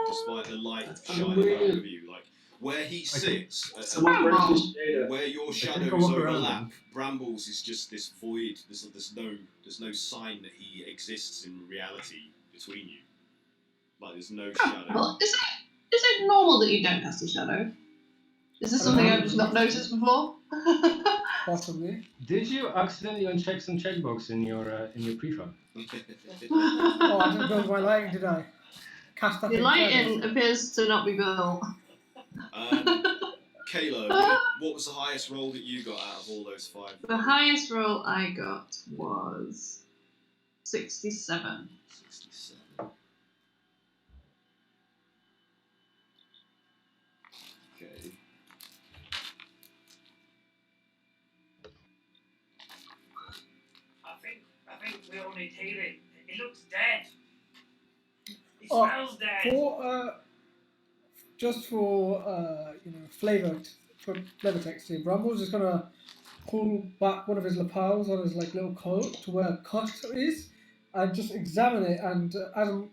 Despite the light That's shining weird. over you, where he sits, Someone break his shader. where your think I'll shadows walk around overlap, them. Bramble's is just this void. There's no sign that he exists in reality between you. There's no shadow. Well, is it normal that you don't cast a shadow? Is this something I've just not noticed before? Possibly. Did you accidentally uncheck some checkbox in your prefab? Oh, I didn't build my lighting, did I? Cast that. The in lighting shadows. appears to not be built. Kayla, what was the highest roll that you got out of all those 5? The highest roll I got was 67. 67. Okay. I think we all need healing. He looks dead. He Oh, smells dead. For just for flavor text here, Bramble's just gonna pull back one of his lapels on his little coat to where a cut is, and just examine it. And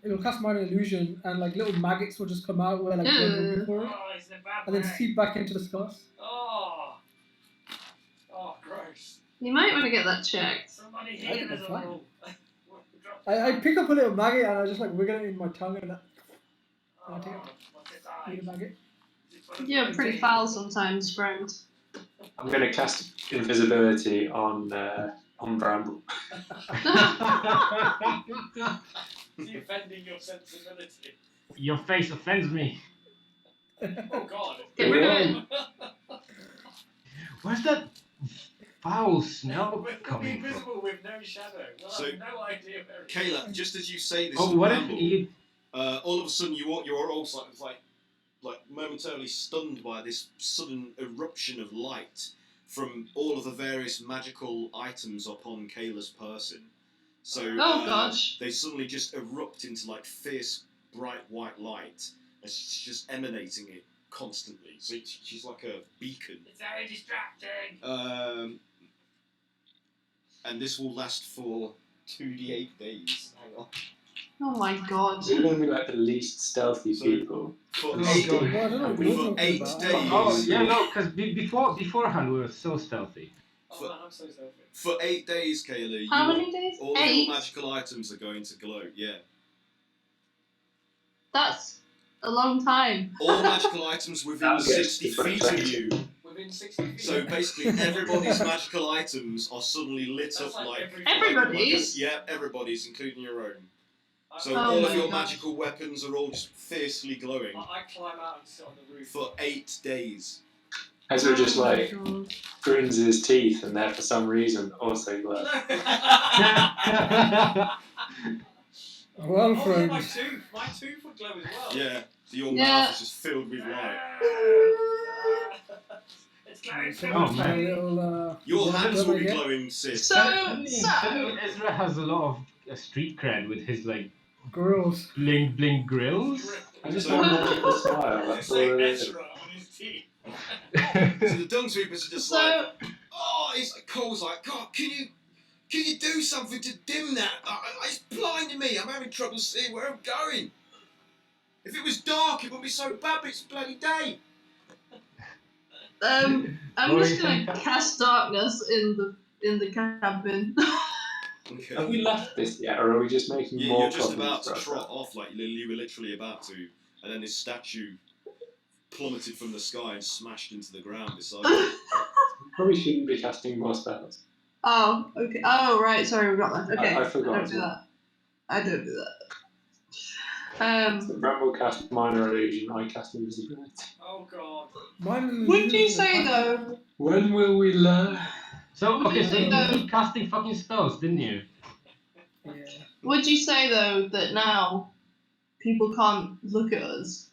it'll cast minor illusion, and little maggots will just come out where blood will be pouring, Oh, it's a bad and then way. seep back into the scars. Oh, gross. You might want to get that checked. Somebody I heal think us I'm fine. all. I pick up a little maggot and I just wiggle it in my tongue and I take it. What's it Eat a like? maggot. You're pretty foul sometimes, friend. I'm going to cast invisibility on Bramble. Is he offending your sensibility? Your face offends me. Oh God. Get rid of it. Where's that foul smell We're coming from? invisible with no shadow. Well, So, I have no idea where it is. Kayla, just as you say this Oh, to what if Bramble, you... all of a sudden you're all like momentarily stunned by this sudden eruption of light from all of the various magical items upon Kayla's person. So Oh gosh. they suddenly just erupt into like fierce, bright white light, and she's just emanating it constantly. So she's like a beacon. It's very distracting. And this will last for 2d8 days. Hang on. Oh my god. We're going to be like the least stealthy people. For Oh, eight, God. Well, I don't know what you're for talking 8 about. days. Oh, yeah, no, because beforehand we were so stealthy. Oh man, I'm so stealthy. For 8 days, Kayla, How many days? all of 8? your magical items are going to glow. Yeah. That's a long time. All magical items within That gets 60 different feet of effect. you. Within 60 feet. So basically, everybody's magical items are suddenly lit That's up like like. Everybody's? Yeah, everybody's, including your own. So Oh all of my your gosh. magical weapons are all just fiercely glowing I climb out and sit on the roof. for 8 days. Ezra just Oh my like God. grins his teeth, and there for some reason also glow. Well, Oh yeah, my friends. tooth would glow as well. Yeah, so your Yeah. mouth is just filled with light. It's glowing So Oh, much man. a little, Your what hands do will I be get? glowing, sis. Suddenly Ezra has a lot of street cred with his like Girls. bling bling grills. I just So- want a magical smile. It's That's all like it is. Ezra on his teeth. So the Dung Sweepers are just like, So, oh, Cole's like, God, can you do something to dim that? It's blinding me. I'm having trouble seeing where I'm going. If it was dark, it wouldn't be so bad, but it's bloody day. I'm What just were you gonna saying? cast darkness in the cabin. Okay. Have we left this yet, or are we just making Yeah, more you're just problems about to for trot ourselves? off, like you were literally about to, and then this statue plummeted from the sky and smashed into the ground beside you. Probably shouldn't be casting more spells. Oh, okay. Oh, right. Sorry, we got that. Okay. I forgot don't as do well. that. I don't do that. So Bramble cast Minor Illusion, I cast Invisibility. Oh god. Mine Would you say though? When will we learn? So Would okay, you so say you though? keep casting fucking spells, didn't you? Yeah. Would you say though that now people can't look at us?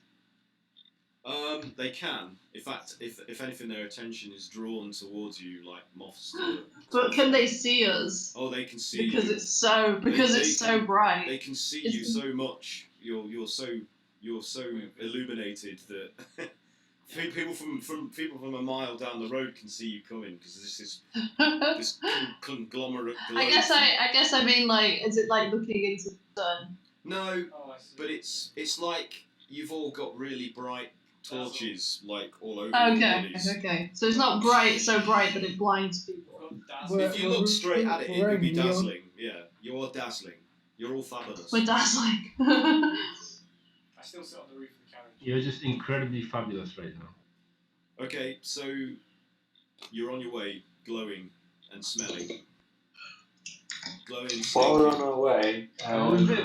They can. In fact, if anything, their attention is drawn towards you like moths. To But can they see us? Oh, they can see Because you. it's so it's so bright. They can see It's- you so much. You're so illuminated that people from a mile down the road can see you coming because this conglomerate. I guess I mean like, is it like looking into the sun? No, Oh, I see. but it's like you've all got really bright torches like all over your Okay, bodies. okay. So it's not so bright that it blinds people. We're- If you look straight at it, it would be wearing neon. dazzling. Yeah, you're dazzling. You're all fabulous. We're dazzling. I still sit on the roof of the carriage. You're just incredibly fabulous right now. Okay, so you're on your way, glowing and smelling. Glowing and While we're on stinking. our way,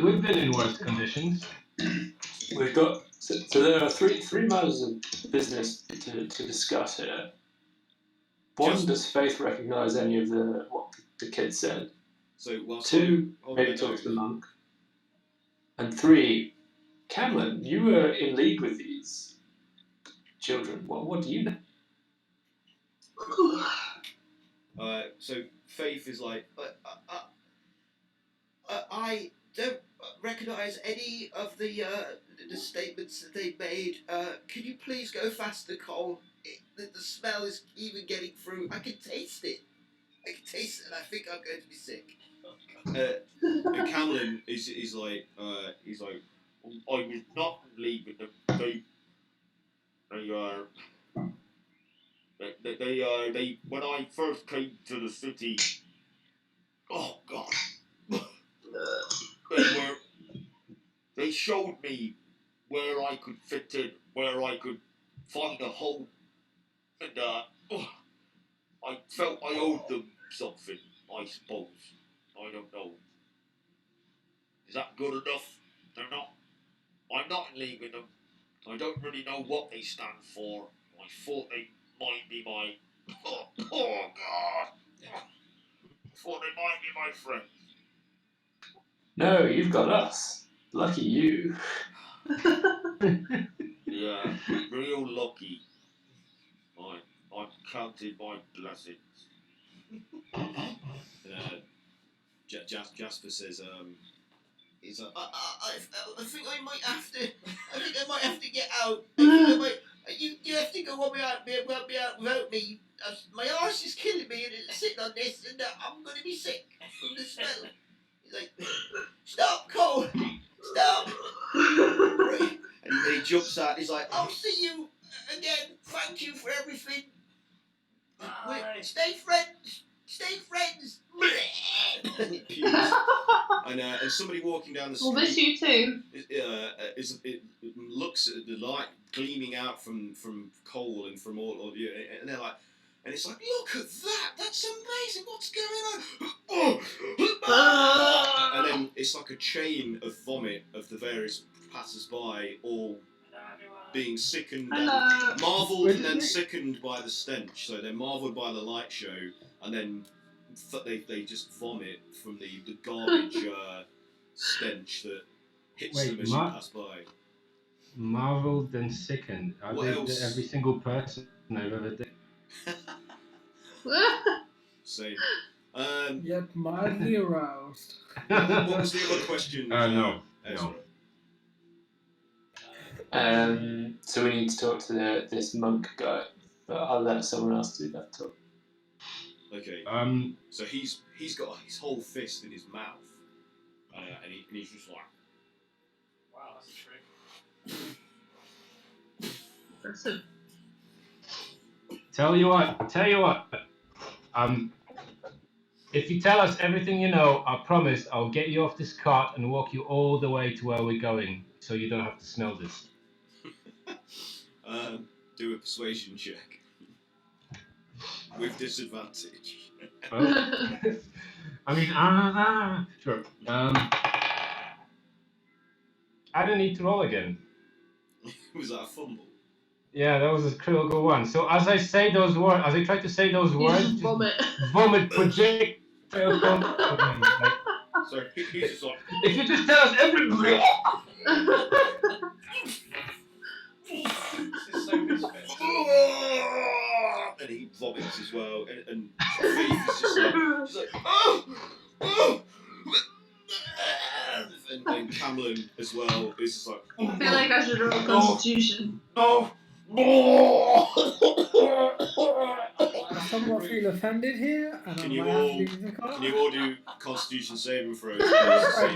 We've been in worse conditions. we've got so there are three matters of business to discuss here. One, Just- does Faith recognise any of what the kid said? So whilst Two, holding maybe it talk over- to the monk. And three, Cameron, you were in league with these children. What do you know? So Faith is like, I don't recognise any of the statements that they made. Can you please go faster, Cole? The smell is even getting through. I can taste it. I can taste it, and I think I'm going to be sick. And Cameron is like, I was not in league with them. They when I first came to the city, oh god, they showed me where I could fit in, where I could find a home, and I felt I owed them something, I suppose. I don't know. Is that good enough? They're not I'm not in league with them. I don't really know what they stand for. I thought they might be my... Oh God! I thought they might be my friend. No, you've got us. Lucky you. Yeah, real lucky. I counted my blessings. Jasper says, he's like, I think I might have to. I think I might have to get out. I think I might. You have to go on without me. My arse is killing me, and it's sitting on this, and I'm gonna be sick from the smell. He's like, stop, Cole, stop. and he jumps out. He's like, I'll see you again. Thank you for everything. Bye. Stay friends. Stay friends. and he pews. And somebody walking down the street. Well, this you too. It looks at the light gleaming out from Cole and from all of you, and they're like, and it's like, look at that! That's amazing! What's going on? And then it's like a chain of vomit of the various passers-by, all being sickened, and marvelled, and then sickened by the stench. So they're marvelled by the light show, and then they just vomit from the garbage stench that hits them as you pass by. Marveled and sickened. Are What they else? every single person I've ever did? Same. Yet mildly aroused. What was the other question? No. Ezra? So we need to talk to this monk guy, but I'll let someone else do that talk. Okay. So he's got his whole fist in his mouth, and he's just like, Wow, that's a trick. Impressive. Tell you what. If you tell us everything you know, I promise I'll get you off this cart and walk you all the way to where we're going, so you don't have to smell this. do a persuasion check with disadvantage. Well, I mean, sure. I don't need to roll again. Was that a fumble? Yeah, that was a critical one. So as I say those words, as I try to say those words, just vomit projectile. Like, So he's just like, if you just tell us everything. This is so Misfits. And he vomits as well, and Faith is just like, she's like, oh. And Camlin as well is just like, I feel like I should roll Constitution. no. I somewhat feel offended here, and Can I you might all have to leave the car. Can you all do Constitution saving throws to see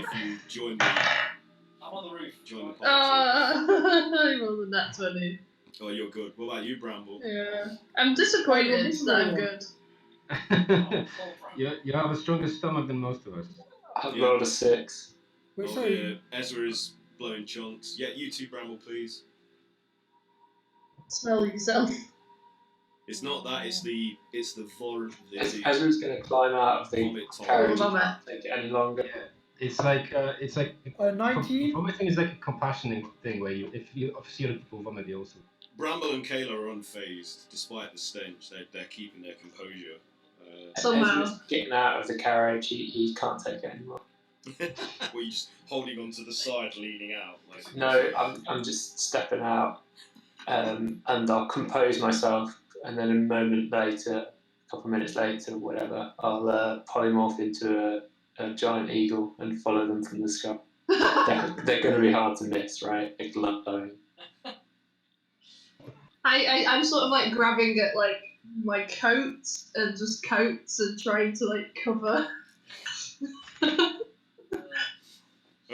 if you join the I'm on the roof. join the party? I rolled a nat 20. Oh, you're good. What about you, Bramble? Yeah. I'm disappointed that I'm good. You have a stronger stomach than most of us. I've rolled a 6. Wait, Oh, sorry. yeah. Ezra is blowing chunks. Yeah, you two, Bramble, please. Smell yourself. It's not that. It's the Ezra's going to climb out of the vomit carriage. Vomit. Can't take it any longer. Yeah, it's like 19. vomiting is like a compassioning thing where if you see other people vomit, you also. Bramble and Kayla are unfazed despite the stench. They're keeping their composure. Somehow. Ezra's getting out of the carriage. He can't take it anymore. Were you just holding onto the side, leaning out? Like... No, I'm just stepping out, and I'll compose myself, and then a moment later, a couple of minutes later, whatever, I'll polymorph into a giant eagle and follow them from the sky. They're going to be hard to miss, right? They're glowing. I'm sort of like grabbing at like my coat and just coats and trying to like cover.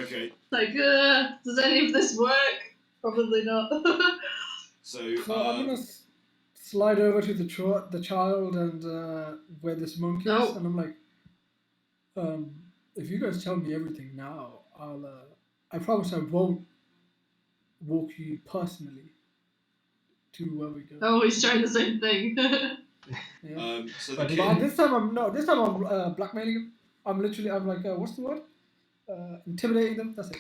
Okay. Like, does any of this work? Probably not. So I'm gonna slide over to the child and where this monk is, and I'm like, if you guys tell me everything now, I promise I won't walk you personally to where we go. Oh, he's trying the same thing. Yeah. so the But kid, this time I'm blackmailing him. I'm like, what's the word? Intimidating them. That's it.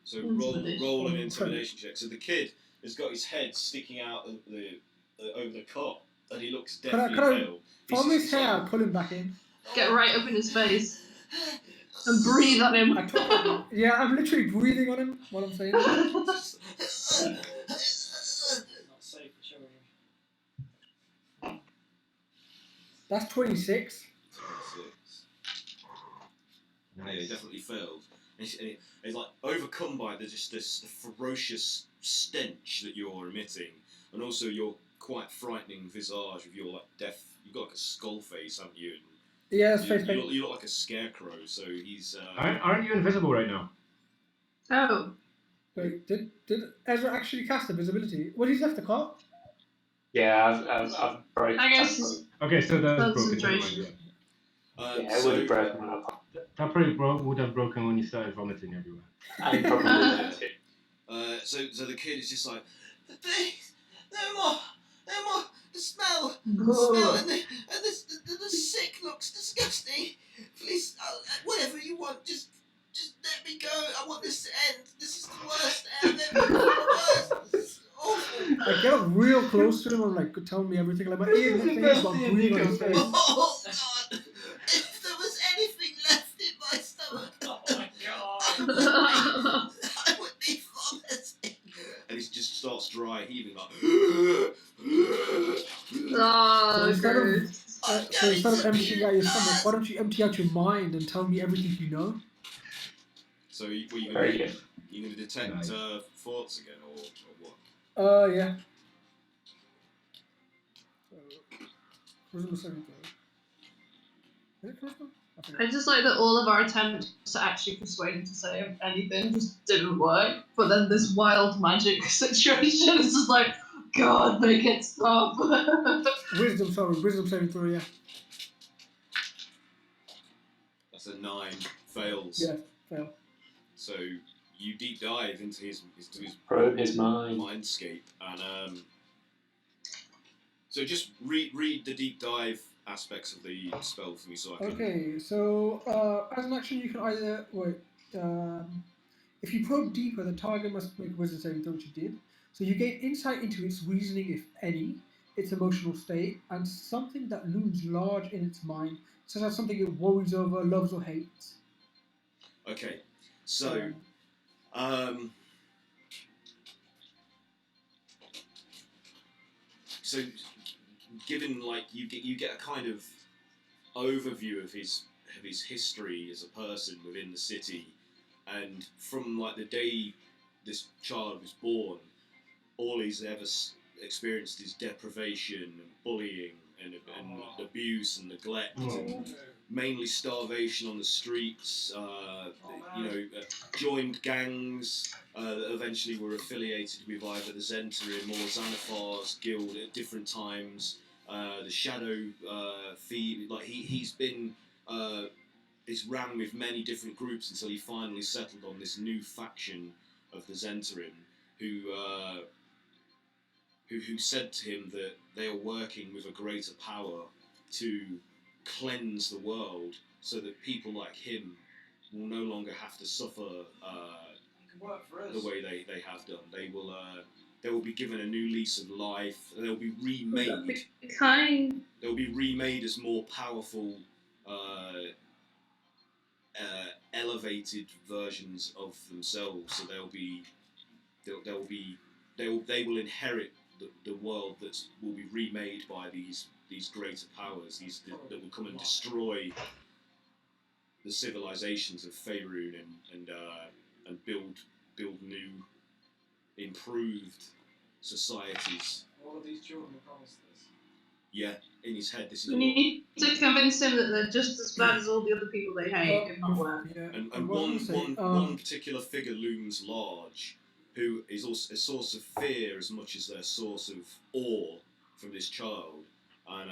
So Intimidation. roll an intimidation check. So the kid has got his head sticking out of the over the cot, and he looks deathly pale. From his hair, I'll pull him back in. Get right up in his face and breathe on him. Yeah, I'm literally breathing on him while I'm saying this. It's not safe for children. That's 26. 26. Yeah, he definitely failed. And he's like overcome by this ferocious stench that you're emitting, and also your quite frightening visage with your like death. You've got like a skull face, haven't you? And yeah, that's face paint. you look like a scarecrow. So he's. Aren't you invisible right now? Oh. Wait, did Ezra actually cast invisibility? Well, he's left the cart. Yeah, I've broken. I guess. Okay, so that's broken. Concentration. Yeah, it would have broken when I popped. That probably would have broken when you started vomiting everywhere. I probably would too. So the kid is just like, please, no more. The smell, and the sick looks disgusting. Please, whatever you want, just let me go. I want this to end. This is the worst ever. This is awful. I get up real close to him. I'm like, tell me everything. Like my ears and things, but I'm breathing on his face. Oh God! If there was anything left in my stomach, Oh my god! I would be vomiting. and he just starts dry heaving like. Oh, instead good. of emptying out your stomach, why don't you empty out your mind and tell me everything you know? So what are you Very going to good. do? You going to detect Nice. thoughts again, or what? Yeah. Charisma saving throw. Is it charisma? I think. I just like that all of our attempts to actually persuade him to say anything just didn't work. But then this wild magic situation is just like, God, make it stop. Wisdom saving throw, yeah. That's a 9. Fails. Yeah, fail. So you deep dive into his Probe his mind. mindscape, and so just read the deep dive aspects of the spell for me, so I can. Okay, so as an action, you can either if you probe deeper, the target must make a wisdom saving throw, which you did. So you gain insight into its reasoning, if any, its emotional state, and something that looms large in its mind, such as something it worries over, loves, or hates. Okay, so so given like you get a kind of overview of his history as a person within the city, and from like the day this child was born, all he's ever experienced is deprivation and bullying and abuse and neglect, and mainly starvation on the streets. Joined gangs that eventually were affiliated with either the Zentarim or Xanathar's guild at different times. The Shadow Thief, like he's been he's ran with many different groups until he finally settled on this new faction of the Zentarim, who said to him that they are working with a greater power to cleanse the world so that people like him will no longer have to suffer the way they have done. They will be given a new lease of life. They'll be remade. They'll be remade as more powerful, elevated versions of themselves. So they will inherit the world that will be remade by these greater powers. That will come and destroy the civilizations of Faerun and build new, improved societies. All of these children are promised this. Yeah, in his head, this is. We need to convince him that they're just as bad as all the other people they hate, if not worse. Yeah. And one particular figure looms large, who is also a source of fear as much as their source of awe from this child, and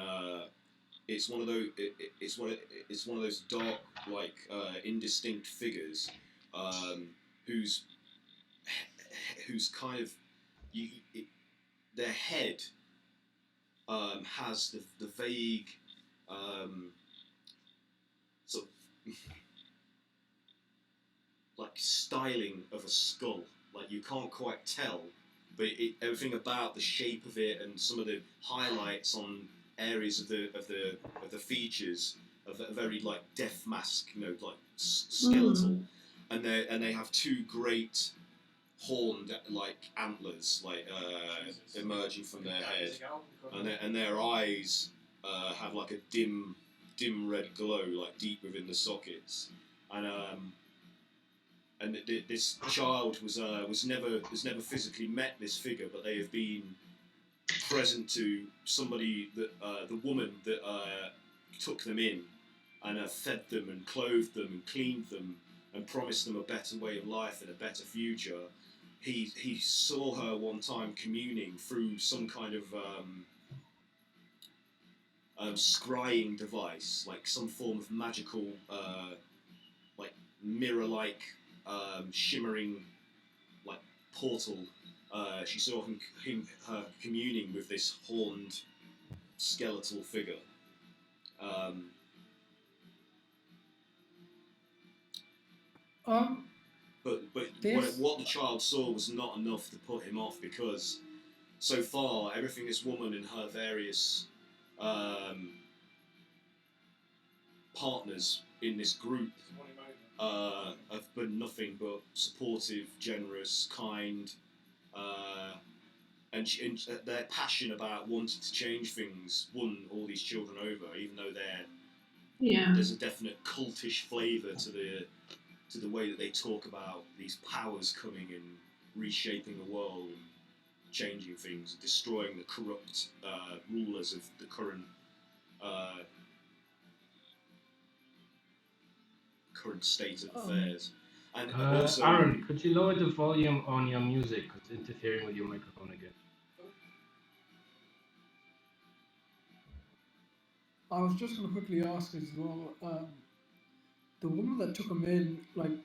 it's one of those. It's one of those dark, like indistinct figures, whose kind of their head has the vague sort of like styling of a skull. Like you can't quite tell, but everything about the shape of it and some of the highlights on areas of the features are very like death mask, you know, like skeletal, and they have two great horned like antlers like emerging from their head, and their eyes have like a dim red glow like deep within the sockets, and this child was never physically met this figure, but they have been present to somebody that the woman that took them in and fed them and clothed them and cleaned them and promised them a better way of life and a better future. He saw her one time communing through some kind of scrying device, like some form of magical, like mirror-like, shimmering, like portal. She saw her communing with this horned, skeletal figure. But what the child saw was not enough to put him off, because so far everything this woman and her various partners in this group have been nothing but supportive, generous, kind, and their passion about wanting to change things won all these children over, even though there's a definite cultish flavour to the way that they talk about these powers coming and reshaping the world and changing things, destroying the corrupt rulers of the current state of affairs. And also, Aaron, could you lower the volume on your music? It's interfering with your microphone again. I was just going to quickly ask as well, the woman that took him in, like,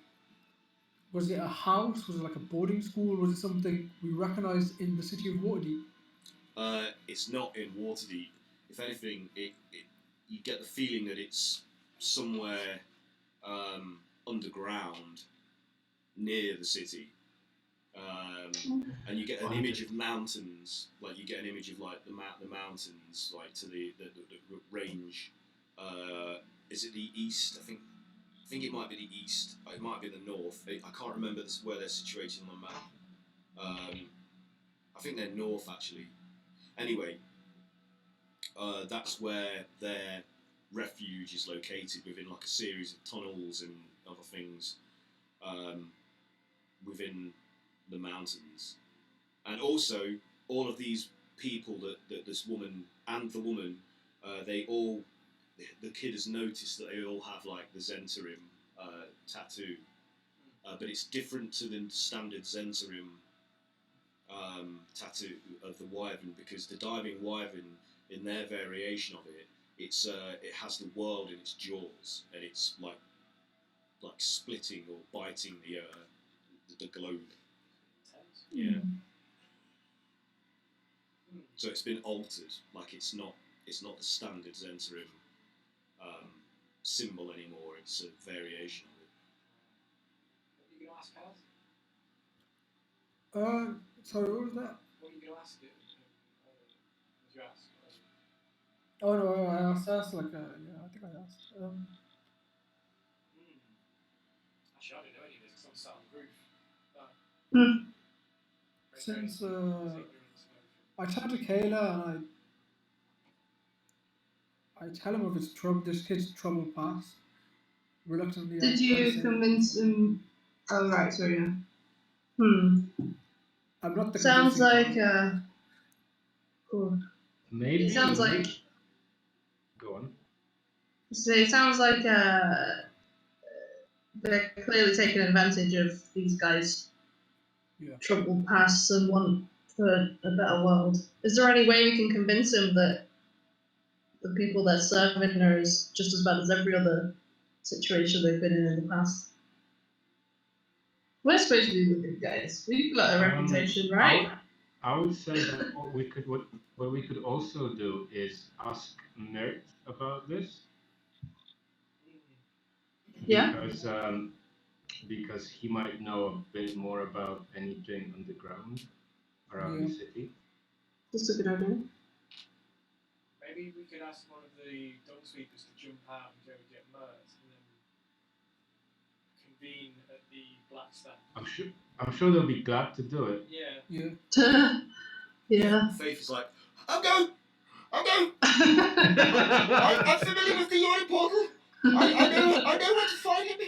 was it a house? Was it like a boarding school? Was it something we recognised in the city of Waterdeep? It's not in Waterdeep. If anything, you get the feeling that it's somewhere underground near the city. And you get an image of mountains, like you get an image of like the mountains, like to the range. Is it the east? I think it might be the east. It might be the north. I can't remember where they're situated on the map. I think they're north actually. Anyway, that's where their refuge is located, within like a series of tunnels and other things within the mountains. And also, all of these people that this woman and the woman, the kid has noticed that they all have like the Zentarim tattoo, but it's different to the standard Zentarim tattoo of the wyvern, because the diving wyvern, in their variation of it, it has the world in its jaws, and it's like splitting or biting the globe. Yeah. So it's been altered. Like it's not the standard Zentarim symbol anymore. It's a variation of it. What are you going to ask, Kaz? Sorry, what was that? What are you going to ask? Did you ask? Oh no, I asked like, yeah, I think I asked. Actually, I didn't know any of this because I'm sat on the roof. Since I chat to Kayla and I tell him of this kid's troubled past. Reluctantly. Did you convince him? Oh right, sorry. Yeah. I'm not the. Sounds like cool. Maybe. It sounds like. Go on. So it sounds like they're clearly taking advantage of these guys' troubled pasts and want for a better world. Is there any way we can convince him that the people they're serving are just as bad as every other situation they've been in the past? We're supposed to be the good guys. We've got a reputation, right? I would say that what we could also do is ask Mert about this. Yeah. Because because he might know a bit more about anything underground around the city. That's a good idea. Maybe we could ask one of the dung sweepers to jump out and go and get Mert, and then convene at the Black Stand. I'm sure they'll be glad to do it. Yeah. Yeah. Faith is like, I'm going. I'm familiar with the yawning portal. I know where to find him.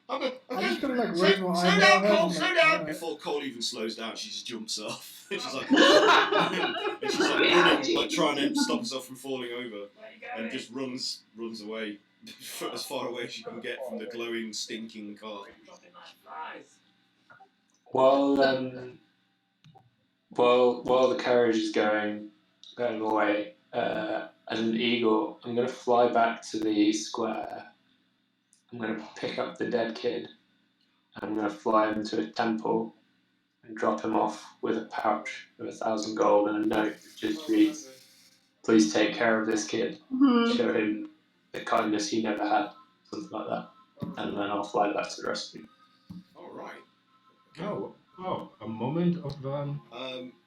I'm just gonna like slow raise my down, eyebrow. Cole, slow down. before Cole even slows down, she just jumps off. And she's like, running, like trying to stop herself from falling over, and just runs away as far away as she can get from the glowing, stinking car. While the carriage is going away, as an eagle, I'm going to fly back to the square. I'm going to pick up the dead kid. I'm going to fly him to a temple and drop him off with a pouch of 1,000 gold and a note that just reads, "Please take care of this kid. Show him the kindness he never had," something like that. And then I'll fly back to the rescue. All right. Okay. Oh, a moment of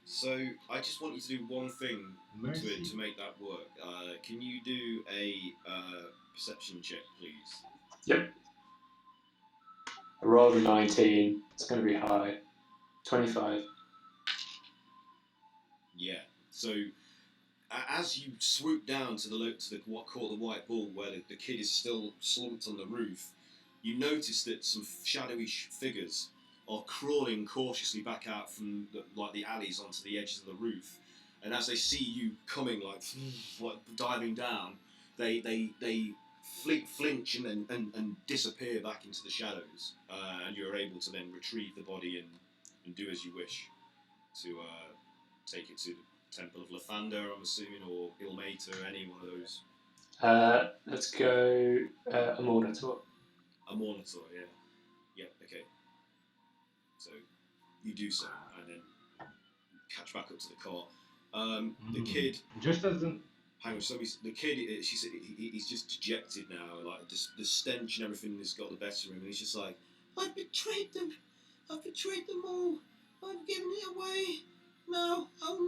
So I just want you to do one thing to make that work. Can you do a perception check, please? Yep. I rolled a 19. It's going to be high. 25. Yeah. So as you swoop down to what caught the white bull, where the kid is still slumped on the roof, you notice that some shadowy figures are crawling cautiously back out from the alleys onto the edges of the roof, and as they see you coming, like diving down, they flinch and disappear back into the shadows, and you're able to then retrieve the body and do as you wish to take it to the Temple of Lathander, I'm assuming, or Ilmater, any one of those. Let's go a monitor. A monitor, yeah. Yeah, okay. So you do so, and then catch back up to the car. The kid just doesn't. Hang on, so the kid, he's just dejected now. Like the stench and everything has got the better of him, and he's just like, I've betrayed them. I've betrayed them all. I've given it away. No, I will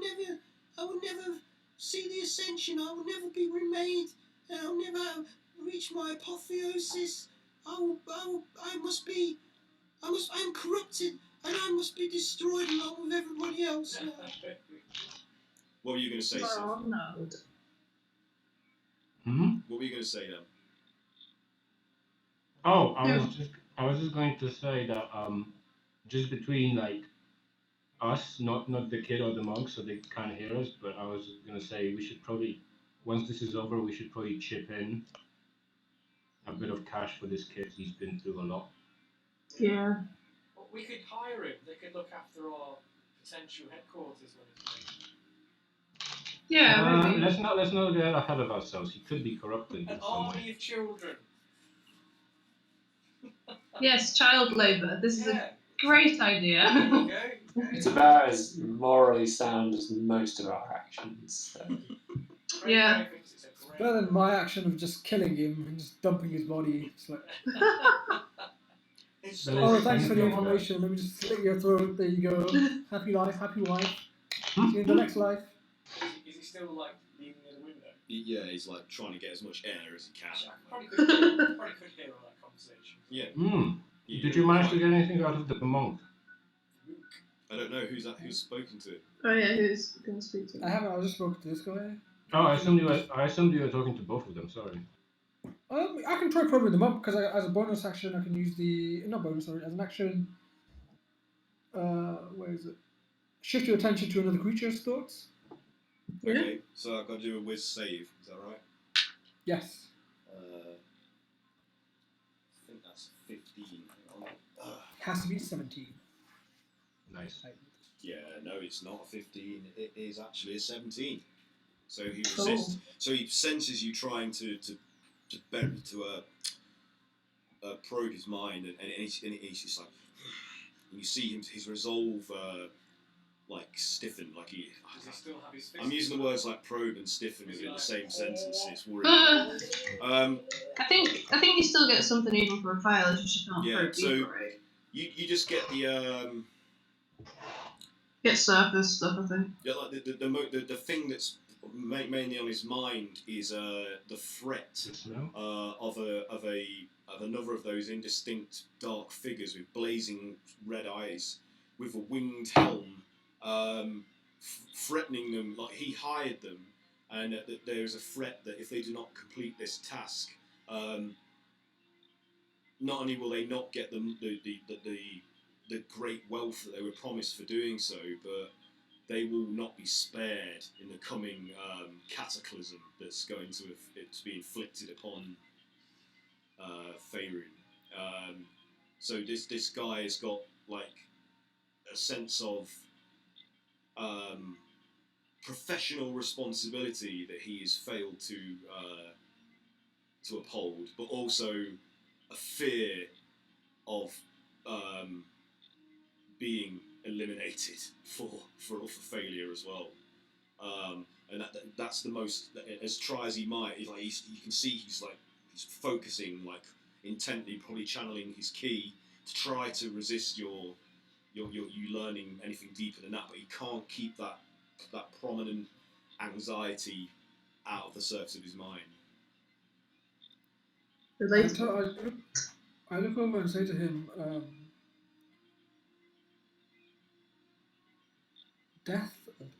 never see the ascension. I will never be remade, and I'll never reach my apotheosis. I am corrupted, and I must be destroyed along with everybody else. What were you going to say, Seth? Oh no. What were you going to say then? Oh, I was just going to say that just between like us, not the kid or the monk, so they can't hear us. But I was going to say we should probably, once this is over, we should probably chip in a bit of cash for this kid. He's been through a lot. Yeah. Well, we could hire him. They could look after our potential headquarters when it's made. Yeah, maybe. Let's not get ahead of ourselves. He could be corrupted. An army of children. Yes, child labour. This is a great idea. There you go. It's about as morally sound as most of our actions. So. Yeah. Better than my action of just killing him and just dumping his body. It's like, oh, thanks for the information. Let me just slit your throat. There you go. Happy life, happy wife. See you in the next life. Is he still like leaning near the window? Yeah, he's like trying to get as much air as he can. Probably could hear all that conversation. Yeah. Did you manage to get anything out of the monk? I don't know who's spoken to. Oh yeah, who's going to speak to him? I haven't. I just spoke to this guy. Oh, I assumed you were talking to both of them. Sorry. I can try probing them up because as a bonus action I can use as an action. Where is it? Shift your attention to another creature's thoughts. Okay, so I've got to do a whiz save. Is that right? Yes. I think that's 15. Has to be 17. Nice. Yeah, no, it's not a 15. It is actually a 17. So he Cool. resists. So he senses you trying to probe his mind, and he's just like, and you see his resolve stiffen, like he. Does he still have his fist? I'm using the words like probe and stiffen in the same sentence. It's worrying. I think you still get something even for a fail. You just can't probe so deeper, right? You just get the Get surface stuff, I think. yeah, like the thing that's mainly on his mind is the threat of another of those indistinct dark figures with blazing red eyes, with a winged helm, threatening them like he hired them, and that there is a threat that if they do not complete this task, not only will they not get the great wealth that they were promised for doing so, but they will not be spared in the coming cataclysm that's going to be inflicted upon Faerun. So this guy has got like a sense of professional responsibility that he has failed to uphold, but also a fear of being eliminated for failure as well. And that's the most, as try as he might, you can see he's focusing like intently, probably channeling his ki to try to resist you learning anything deeper than that, but he can't keep that prominent anxiety out of the surface of his mind. I look over and say to him, death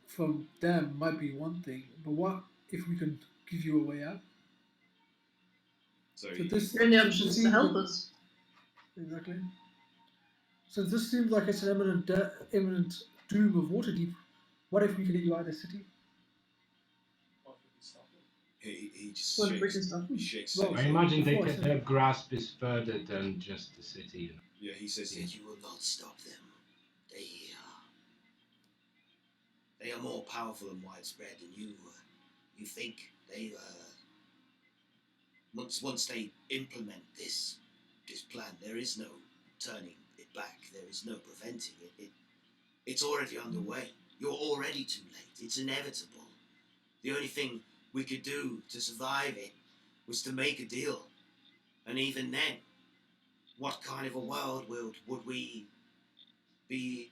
from them might be one thing, but what if we can give you a way out? So this the only option is to help us. Exactly. So this seems like it's an imminent doom of Waterdeep. What if we can get you out of the city? He just shakes. I imagine their grasp is further than just the city. Yeah, he says that you will not stop them. They are more powerful and widespread than you think. They once they implement this plan, there is no turning it back. There is no preventing it. It's already underway. You're already too late. It's inevitable. The only thing we could do to survive it was to make a deal. And even then, what kind of a world would we be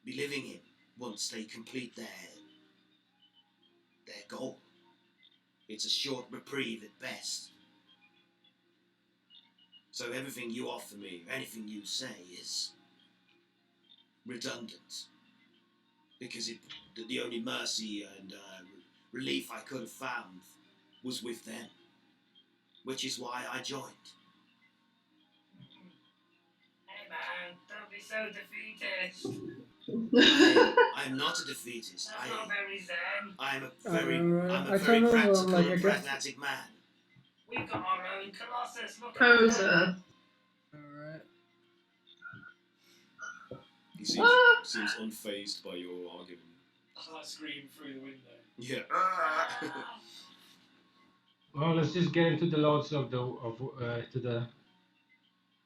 living in once they complete their goal? It's a short reprieve at best. So everything you offer me, anything you say, is redundant. Because the only mercy and relief I could have found was with them. Which is why I joined. Hey man, don't be so defeatist. I'm not a defeatist. That's not very zen. I'm a very practical and pragmatic man. We've got our own Colossus. Look Poser. Alright. He seems unfazed by your argument. I scream through the window. Yeah. Well, let's just get into the lords of to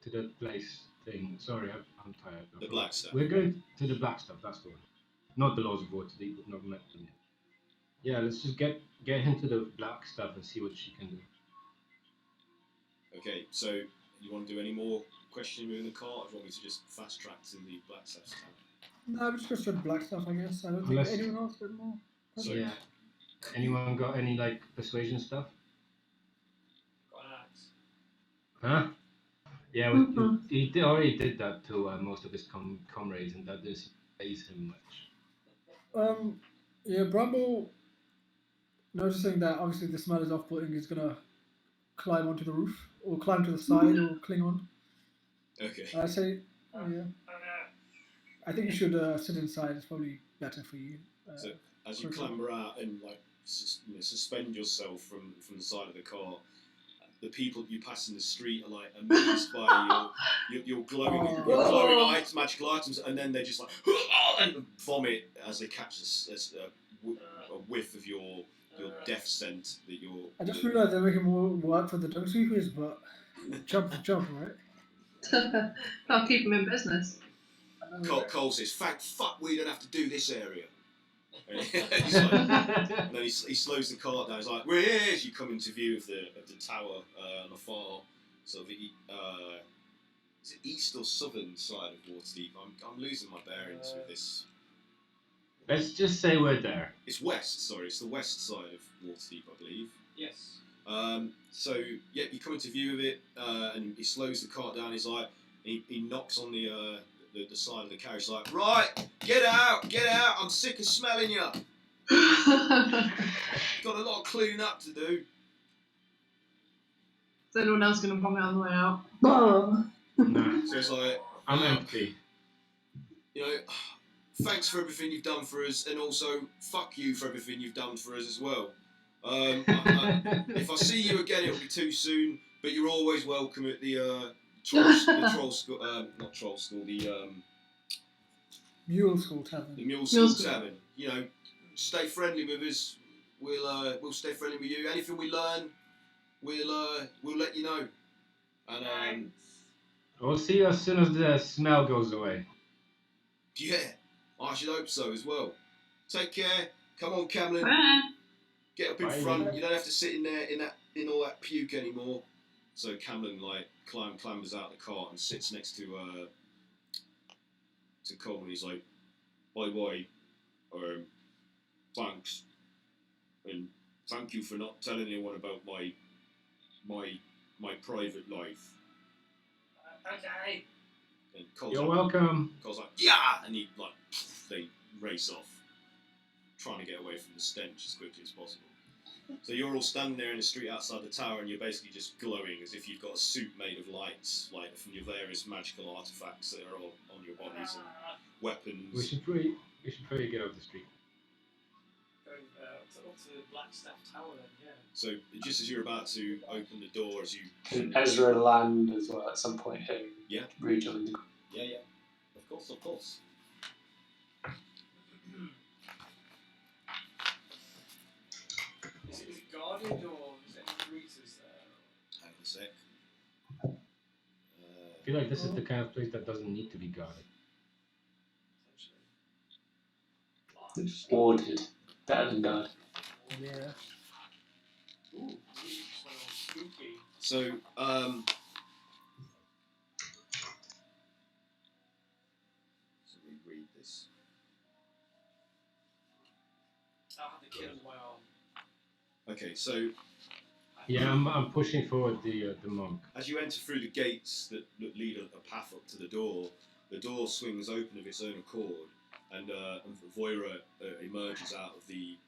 the place thing. Sorry, I'm tired. The black stuff. We're going to the black stuff. That's the one. Not the lords of Waterdeep. We've not met them yet. Yeah, let's just get into the black stuff and see what she can do. Okay, so you want to do any more questioning in the car, or do you want me to just fast track to the black stuff? No, I'm just going to the black stuff, I guess. I don't think anyone else did more. So, yeah. Anyone got any persuasion stuff? Got an axe. Huh? Yeah, he already did that to most of his comrades, and that doesn't faze him much. Yeah, Bramble, noticing that obviously the smell is off-putting, is gonna climb onto the roof, or climb to the side, or cling on. Okay. I say, yeah. I think you should sit inside. It's probably better for you. So as you clamber out and suspend yourself from the side of the car, the people you pass in the street are amazed by your glowing magical items, and then they just and vomit as they catch a whiff of your death scent that you're. I just realised they're making more work for the dung sweepers, but jump, right? I'll keep them in business. Cole says, fuck, we don't have to do this area. And then he slows the car down. He's like, "Where is?" You come into view of the tower on afar. So Is it east or southern side of Waterdeep? I'm losing my bearings with this. Let's just say we're there. It's west, sorry. It's the west side of Waterdeep, I believe. Yes. So, yeah, you come into view of it, and he slows the cart down. He's like, he knocks on the side of the carriage, like, right, get out, I'm sick of smelling you. Got a lot of cleaning up to do. Is anyone else going to vomit on the way out? No. So it's like, I'm empty. You know, thanks for everything you've done for us, and also fuck you for everything you've done for us as well. If I see you again, it'll be too soon, but you're always welcome at the troll school, not troll school, the Mule School Tavern. The Mule School Tavern. You know, stay friendly with us. We'll stay friendly with you. Anything we learn, we'll let you know. And we'll see you as soon as the smell goes away. yeah, I should hope so as well. Take care. Come on, Camlin. Get up in front. You don't have to sit in there in all that puke anymore. So Camlin like clambers out the cart and sits next to Cole, and he's like, "By the way, thanks, and thank you for not telling anyone about my private life." Okay. And Cole's You're like, welcome. Cole's like, "Yeah," and they race off, trying to get away from the stench as quickly as possible. So you're all standing there in the street outside the tower, and you're basically just glowing as if you've got a suit made of lights, like from your various magical artifacts that are all on your bodies and weapons. We should probably get off the street. Go up to the Blackstaff Tower then, yeah. So just as you're about to open the door, as you Can Ezra land as well at some point and rejoin the group? Yeah, of course. Is it guarded or is there any greeters there? Hang on a sec. I feel like this is the kind of place that doesn't need to be guarded. Warded. Better than guarded. Yeah. Ooh, really smells spooky. So, let me read this. I'll have the kid under my arm. Okay, so Yeah, I'm pushing forward the monk. as you enter through the gates that lead a path up to the door swings open of its own accord, and Voira emerges out of the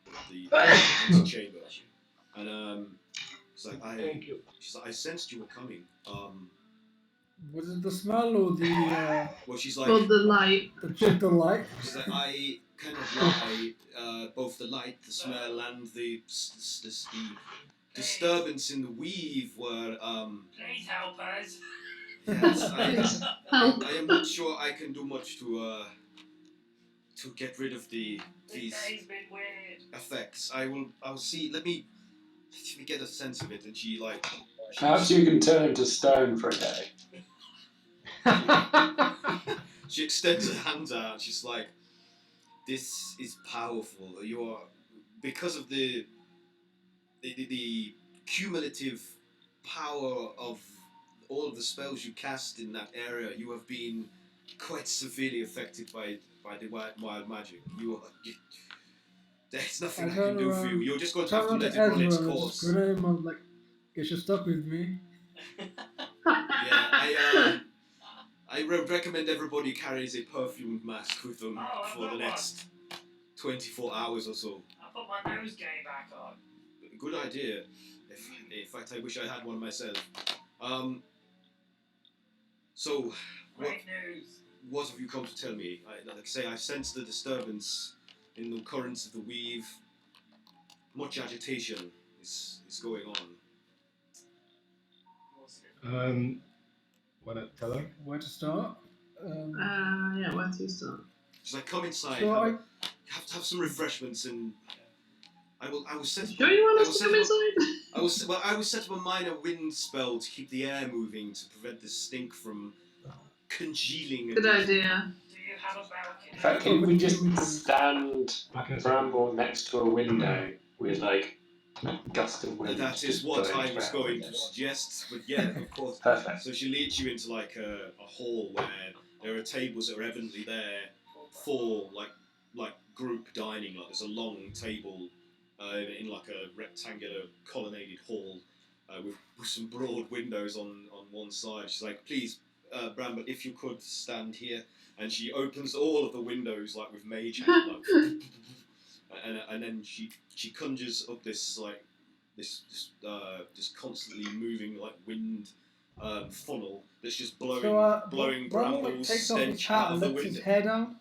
chamber, and it's like, Thank you. she's like, I sensed you were coming. Was it the smell or the Well, she's like, Or the light. the light? she's like, I cannot lie. Both the light, the smell, and the disturbance in the weave were Please help us. Yes, Help. I am not sure I can do much to get rid of these This day's been weird. effects. I'll see. Let me get a sense of it. And she like. Perhaps you can turn him to stone for a day. She extends her hands out. And she's like, "This is powerful. You are because of the cumulative power of all of the spells you cast in that area. You have been quite severely affected by the wild magic. There's nothing I can do for you. You're just going to have to let it run its course." I'm like, guess you're stuck with me. Yeah, I recommend everybody carries a perfumed mask with them for the next 24 hours or so. I'll put my nosegay back on. Good idea. In fact, I wish I had one myself. So, Great news. what have you come to tell me? Like I say, I sense the disturbance in the currents of the weave. Much agitation is going on. Want to tell her? Where to start? Yeah, where to start? She's like, come inside. So have some refreshments, and I will set. Sure you want us to come inside? I will set up a minor wind spell to keep the air moving to prevent the stink from congealing. Good idea. Do you have a balcony? In fact, can we just stand Bramble next to a window with like Gust of wind. That is just what blowing I was around. going to suggest, but yeah, of course. Perfect. So she leads you into like a hall where there are tables that are evidently there for like group dining. Like there's a long table in like a rectangular colonnaded hall with some broad windows on one side. She's like, please, Bramble, if you could stand here. And she opens all of the windows like with mage hand, like, and then she conjures up this like this constantly moving like wind funnel that's just blowing brambles takes off his stench hat out and of the lets window. his hair down.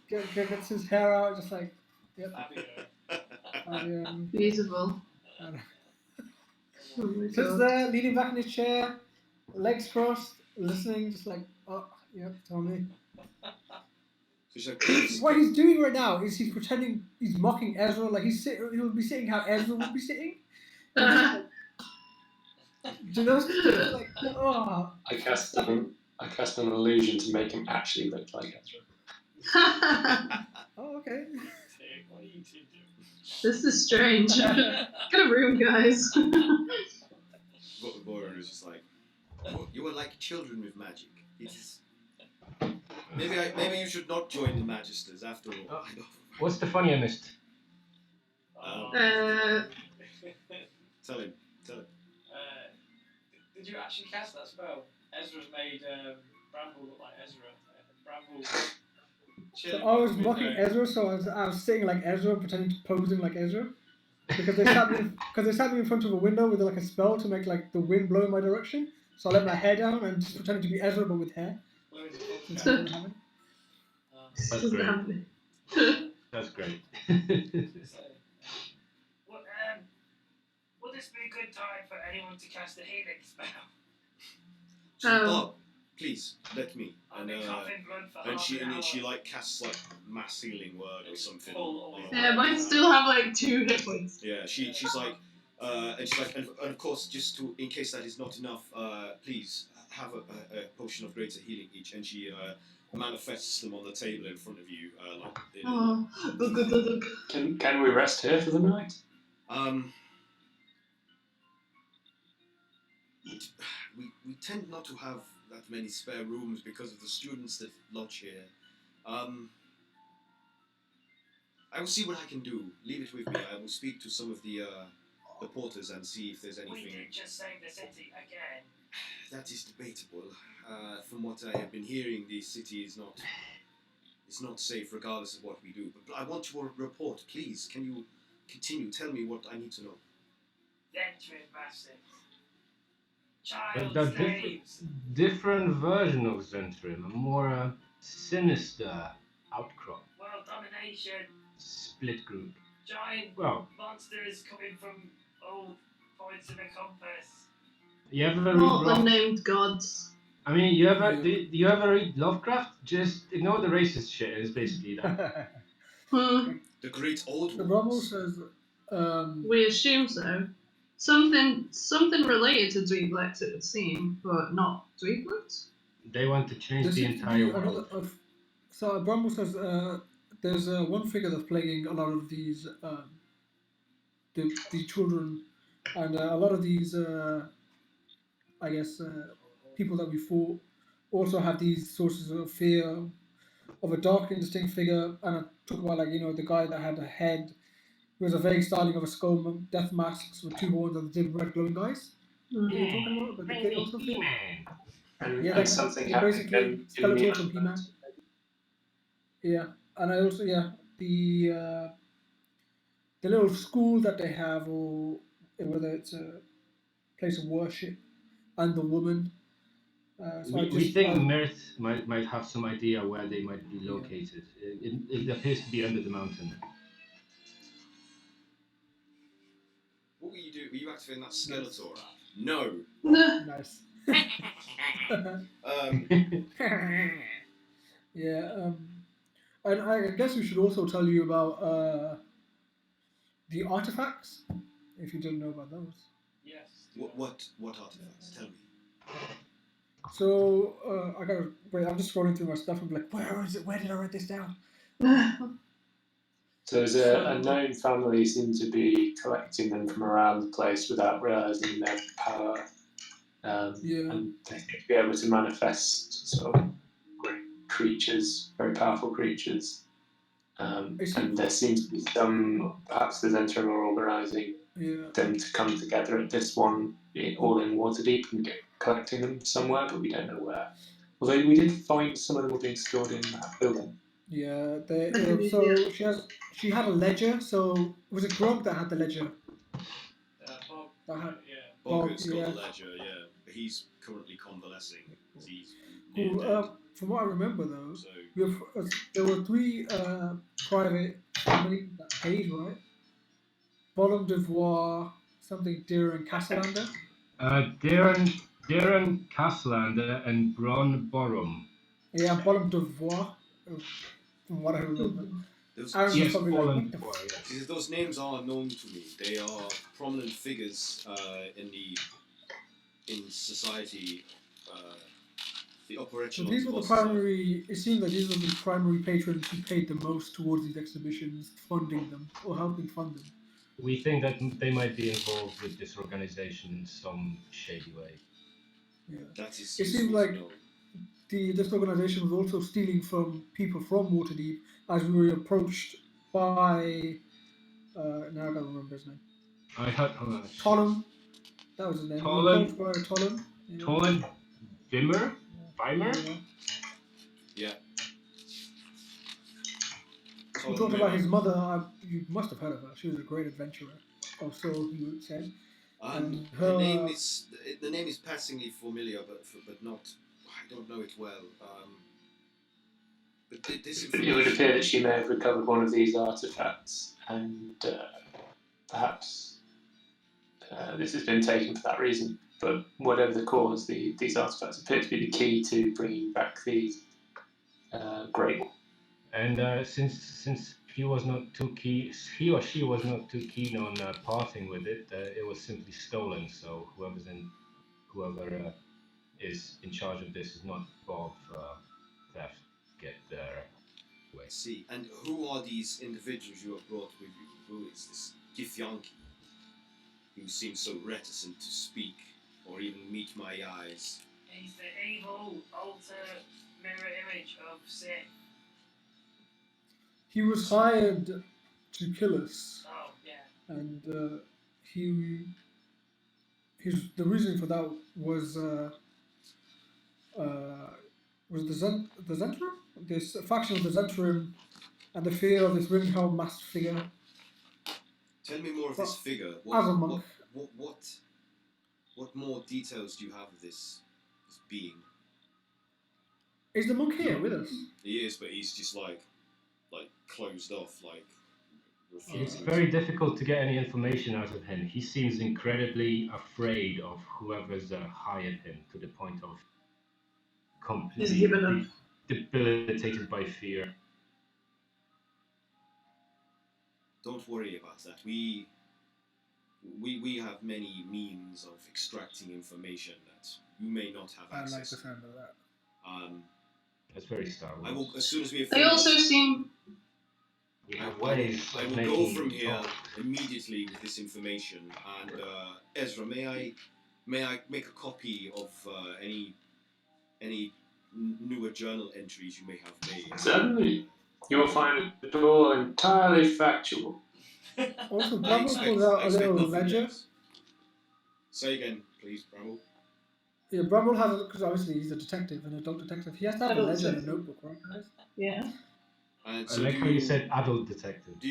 Just gets his hair out, just like, yep. Beautiful. Oh my Sits God. there, leaning back in his chair, legs crossed, listening, just like, oh, yep, tell me. So she's like, please, What he's doing right now is he's pretending he's mocking Ezra, like he'll be sitting how Ezra would be sitting. Do you know? Like, oh. I cast an illusion to make him actually look like Ezra. Oh, okay. What are you two doing? This is strange. Get a room, guys. Boyer is just like, oh, you are like children with magic. It is. Maybe you should not join the Magisters after all. I don't. What's the funny I missed? Tell him. Did you actually cast that spell? Ezra's made Bramble look like Ezra. Bramble. So I was mocking Ezra, so I was sitting like Ezra, pretending to posing like Ezra, because they sat me in front of a window with like a spell to make like the wind blow in my direction. So I let my hair down and just pretended to be Ezra, but with hair. That's great. That's great. Would this be a good time for anyone to cast a healing spell? Oh, please let me. I've been coughing blood for half an hour. she like casts like mass healing word or something. Yeah, mine still have like 2 hit points. Yeah, she's like, and of course, just to in case that is not enough, please have a potion of greater healing each, and she manifests them on the table in front of you. Can we rest here for the night? We tend not to have that many spare rooms because of the students that lodge here. I will see what I can do. Leave it with me. I will speak to some of the porters and see if there's anything. We did just save the city again. That is debatable. From what I have been hearing, the city is not safe regardless of what we do. But I want your report, please. Can you continue? Tell me what I need to know. Entering massive. But Child the slaves. different version of Zentrim, a more sinister outcrop. World domination. Split group. Giant monsters coming from all points of the compass. You ever read More unnamed gods. I mean, do you ever read Lovecraft? Just ignore the racist shit. It's basically that. The great old ones. The Bramble says. We assume so. Something related to Dweeblex, it would seem, but not Dweeblex? They want to change the entire world. So Bramble says there's one figure that's plaguing a lot of these the children, and a lot of these I guess people that we fought also have these sources of fear of a dark and distinct figure. And I talk about the guy that had a head. It was a vague styling of a skull, death masks with 2 horns and the dim red glowing eyes. What are you talking about? But the kid also And something happened in Skeletor from He-Man. Yeah, and I also the little school that they have, or whether it's a place of worship, and the woman. So we think Mirth might have some idea where they might be located. It appears to be under the mountain. What will you do? Will you activate that Skeletor app? No. Nice. And I guess we should also tell you about the artifacts, if you didn't know about those. Yes. What artifacts? Tell me. So I gotta wait. I'm just scrolling through my stuff and be like, where is it? Where did I write this down? So there's a known family who seem to be collecting them from around the place without realising their power. And they seem to be able to manifest sort of great creatures, very powerful creatures. And there seems to be some, perhaps there's entering or organising them to come together at this one, all in Waterdeep, and collecting them somewhere, but we don't know where. Although we did find some of them were being stored in that building. Yeah, so she had a ledger. So was it Grog that had the ledger? Bogger's got a ledger, yeah. But he's currently convalescing. He's from what I remember, though, there were 3 private families that paid, right? Bolum Devoir, something Darren Castellander. Darren Castellander and Bron Borum. Yeah, Bolum Devoir, from what I remember. Those names are known to me. They are prominent figures in society. The upper echelons. So these were the primary. It seemed that these were the primary patrons who paid the most towards these exhibitions, funding them or helping fund them. We think that they might be involved with this organization in some shady way. Yeah. It seems like this organization was also stealing from people from Waterdeep as we were approached by. Now I don't remember his name. Tollum. That was his name. Tollum. Tollum. Tollum. Weimer? Yeah. We talked about his mother. You must have heard of her. She was a great adventurer, or so he would say. The name is passingly familiar, but not. I don't know it well. But this it would appear that she may have recovered one of these artifacts, and perhaps this has been taken for that reason. But whatever the cause, these artifacts appear to be the key to bringing back these great. And since he was not too keen, he or she was not too keen on parting with it, it was simply stolen. So whoever is in charge of this is not above theft. Get their way. I see. And who are these individuals you have brought with you? Who is this Githyanki, who seems so reticent to speak or even meet my eyes? He's the evil alter mirror image of Sith. He was hired to kill us. Oh, yeah. And the reason for that was the Zentrum? This faction of the Zentrum and the fear of this ring-held masked figure. Tell me more of this figure. As a monk. What more details do you have of this being? Is the monk here with us? He is, but he's just like closed off, like refusing. It's very difficult to get any information out of him. He seems incredibly afraid of whoever's hired him, to the point of completely debilitated by fear. Don't worry about that. We have many means of extracting information that you may not have access to. I'd like to sound of that. That's very Star Wars. I will, as soon as we have they also seem... I will go from here immediately with this information. And Ezra, may I make a copy of any newer journal entries you may have made? Certainly. You will find it all entirely factual. Also, Bramble pulls out a little ledger. Say again, please, Bramble. Yeah, Bramble has, because obviously he's a detective, an adult detective. He has to have a ledger and a notebook, right, guys? Yeah. So I like how you said adult detective. Do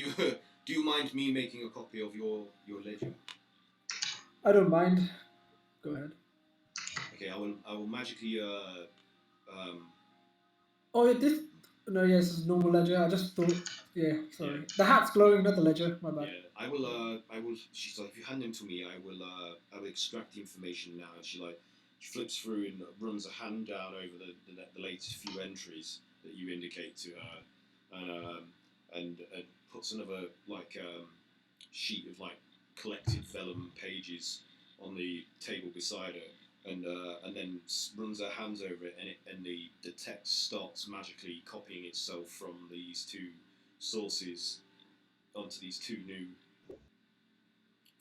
you mind me making a copy of your ledger? I don't mind. Go ahead. Okay, I will magically Oh yeah, this. No, yes, it's a normal ledger. I just thought. Yeah, sorry. Yeah. The hat's glowing, not the ledger. My bad. Yeah, I will. She's like, if you hand them to me, I will extract the information now. And she flips through and runs a hand down over the latest few entries that you indicate to her, and puts another sheet of collected vellum pages on the table beside her. And then runs her hands over it, and the text starts magically copying itself from these two sources, onto these 2 new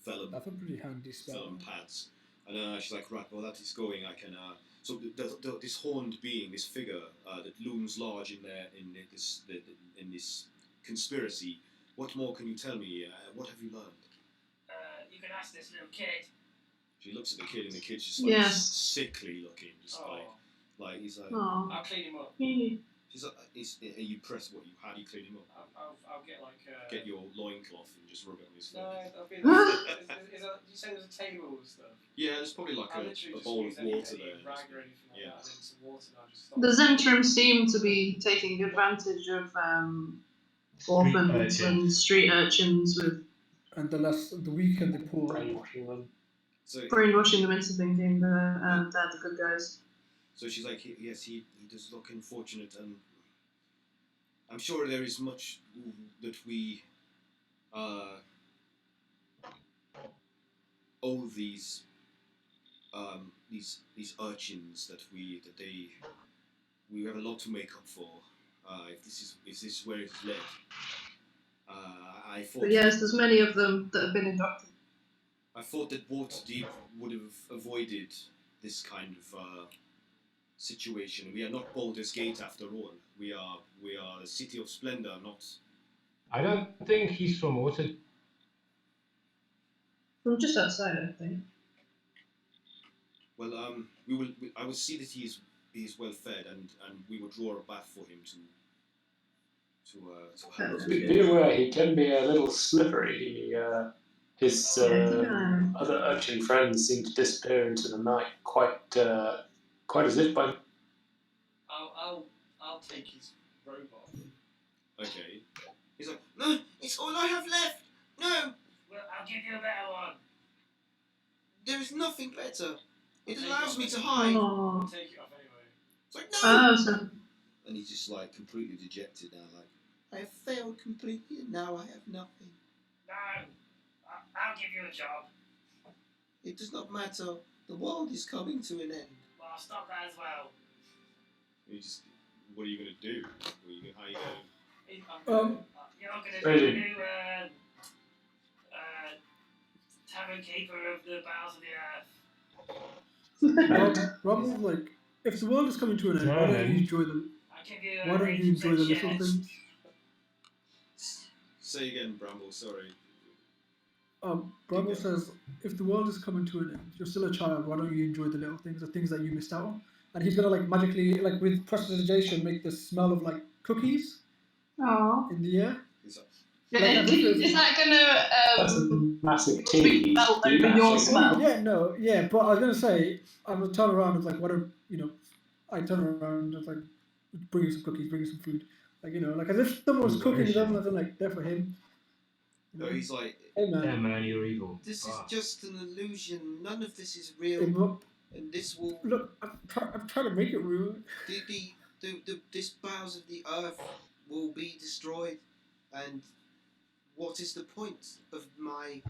vellum That's a pretty handy spell. pads. And she's like, right, well, that is going. I can. So this horned being, this figure that looms large in this conspiracy. What more can you tell me? What have you learned? You can ask this little kid. She looks at the kid, and the kid's just like sickly looking, just like he's like. I'll clean him up. She's like, are you pressed? How do you clean him up? I'll get like. Get your loincloth and just rub it on his face. No, I'll be like. Did you say there's a table and stuff? Yeah, there's probably like a bowl of water there. Rag or anything like that, and then some water, and I'll just stop. The Zentrum seem to be taking advantage of orphans and street urchins with. And the weak and the poor. Brainwashing them. Brainwashing them into thinking they're the good guys. So she's like, yes, he does look unfortunate, and I'm sure there is much that we owe these urchins that we have a lot to make up for. If this is where it's led. I thought. But yes, there's many of them that have been inducted. I thought that Waterdeep would have avoided this kind of situation. We are not Baldur's Gate after all. We are the City of Splendor, not. I don't think he's from Waterdeep. From just outside, I think. Well, I will see that he is well fed, and we will draw a bath for him to have. Be aware, he can be a little slippery. His other urchin friends seem to disappear into the night quite as if by. I'll take his robe off. Okay. He's like, no, it's all I have left. No, Well, I'll give you a better one. there is nothing better. It allows me to hide. I'll take it off anyway. It's like, no. So And he's just like completely dejected now, like. I have failed completely, and now I have nothing. No, I'll give you a job. It does not matter. The world is coming to an end. Well, I'll stop that as well. What are you gonna do? How are you gonna? You're not going to do a new tavern keeper of the bowels of the earth. Rob, like, if the world is coming to an end, why don't you enjoy them? Why don't you enjoy the little things? Say again, Bramble. Sorry. Bramble says, if the world is coming to an end, you're still a child. Why don't you enjoy the little things, the things that you missed out on? And he's gonna like magically, like with prestidigitation, make the smell of like cookies in the air. is that That's a gonna massive tea. over your smell? Yeah, but I was gonna say, I'm gonna turn around and like, what are, I turn around and just like, bring you some cookies, bring you some food. Like, like as if someone was cooking something like there for him. No, he's like, hey man. Yeah, man, you're evil. This is just an illusion. None of this is real. And this will. Look, I'm trying to make it real. This bowels of the earth will be destroyed. And what is the point of my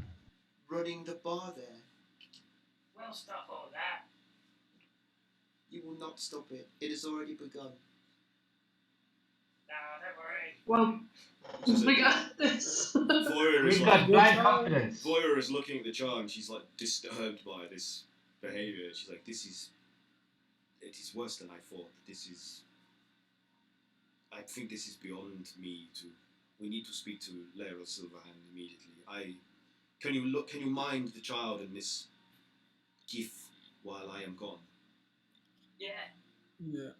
running the bar there? We'll stop all that. You will not stop it. It has already begun. No, don't worry. Well, we got this. We've got blind confidence. Voira is looking at the jar and she's like disturbed by this behaviour. She's like, it is worse than I thought. I think this is beyond me to. We need to speak to Lair of Silverhand immediately. Can you mind the child and this gift while I am gone? Yeah.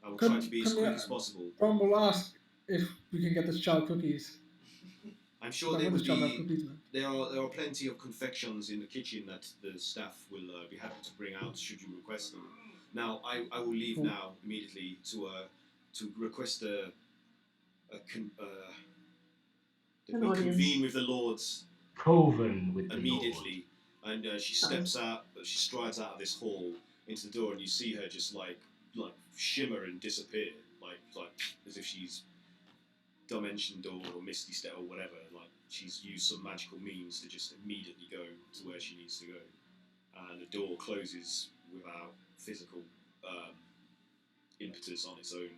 I will try to be as quick as possible. Will ask if we can get this child cookies. I'm sure there would be. There are plenty of confections in the kitchen that the staff will be happy to bring out should you request them. Now I will leave now immediately to request convene with the lords. Coven with the immediately, and she steps out. She strides out of this hall into the door, and you see her just like shimmer and disappear, like as if she's dimension door or misty step or whatever. Like she's used some magical means to just immediately go to where she needs to go, and the door closes without physical impetus on its own.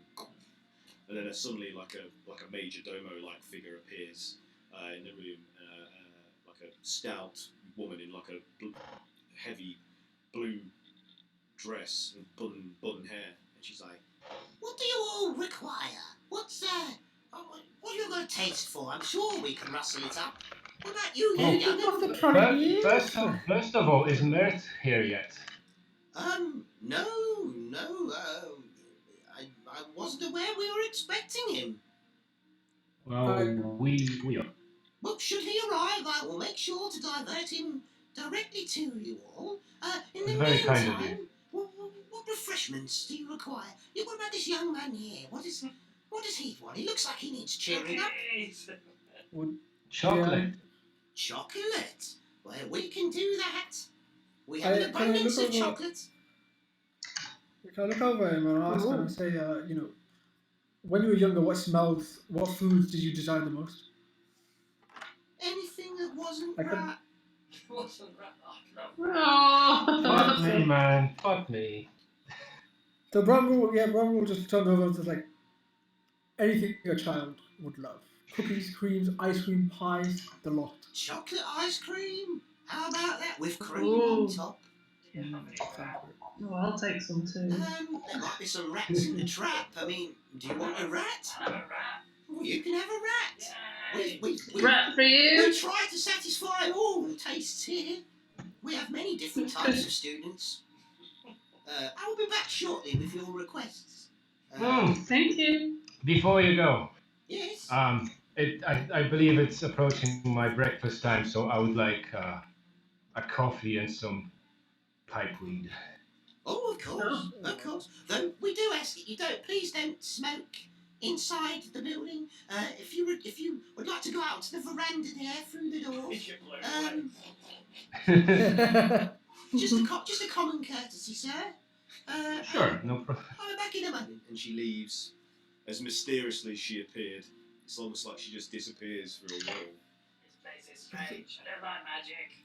And then suddenly, like a major domo like figure appears in the room, like a stout woman in like a heavy blue dress and button hair, and she's like, "What do you all require? What are you going to taste for? I'm sure we can rustle it up. What about you, Oh. young? First of all, is Mert here yet? No. I wasn't aware we were expecting him. Well, we are. Well, should he arrive, I will make sure to divert him directly to you all. In the Very kind of meantime, what refreshments do you require? What about this young man here? What does he want? He looks like he needs cheering up. Chocolate. Chocolate? Well, we can do that. We have an abundance of chocolate. Can I look over him and ask him and say, when you were younger, what foods did you desire the most? Anything that wasn't rat. Wasn't rat. Fuck me, man. Fuck me. So Bram will just turn over to like anything a child would love. Cookies, creams, ice cream, pies, the lot. Chocolate ice cream? How about that with cream on top? Oh, I'll take some too. There might be some rats in the trap. I mean, do you want a rat? Have a rat. Well, you can have a rat. We Rat for you. We try to satisfy all the tastes here. We have many different types of students. I will be back shortly with your requests. Thank you. Before you go. Yes. I believe it's approaching my breakfast time, so I would like a coffee and some pipeweed. Oh, of course. Though we do ask that you please don't smoke inside the building. If you would like to go out to the veranda there through the door. Just a common courtesy, sir. Sure, no problem. I'll be back in a moment. and she leaves as mysteriously as she appeared. It's almost like she just disappears for a while. This place is strange. I don't like magic.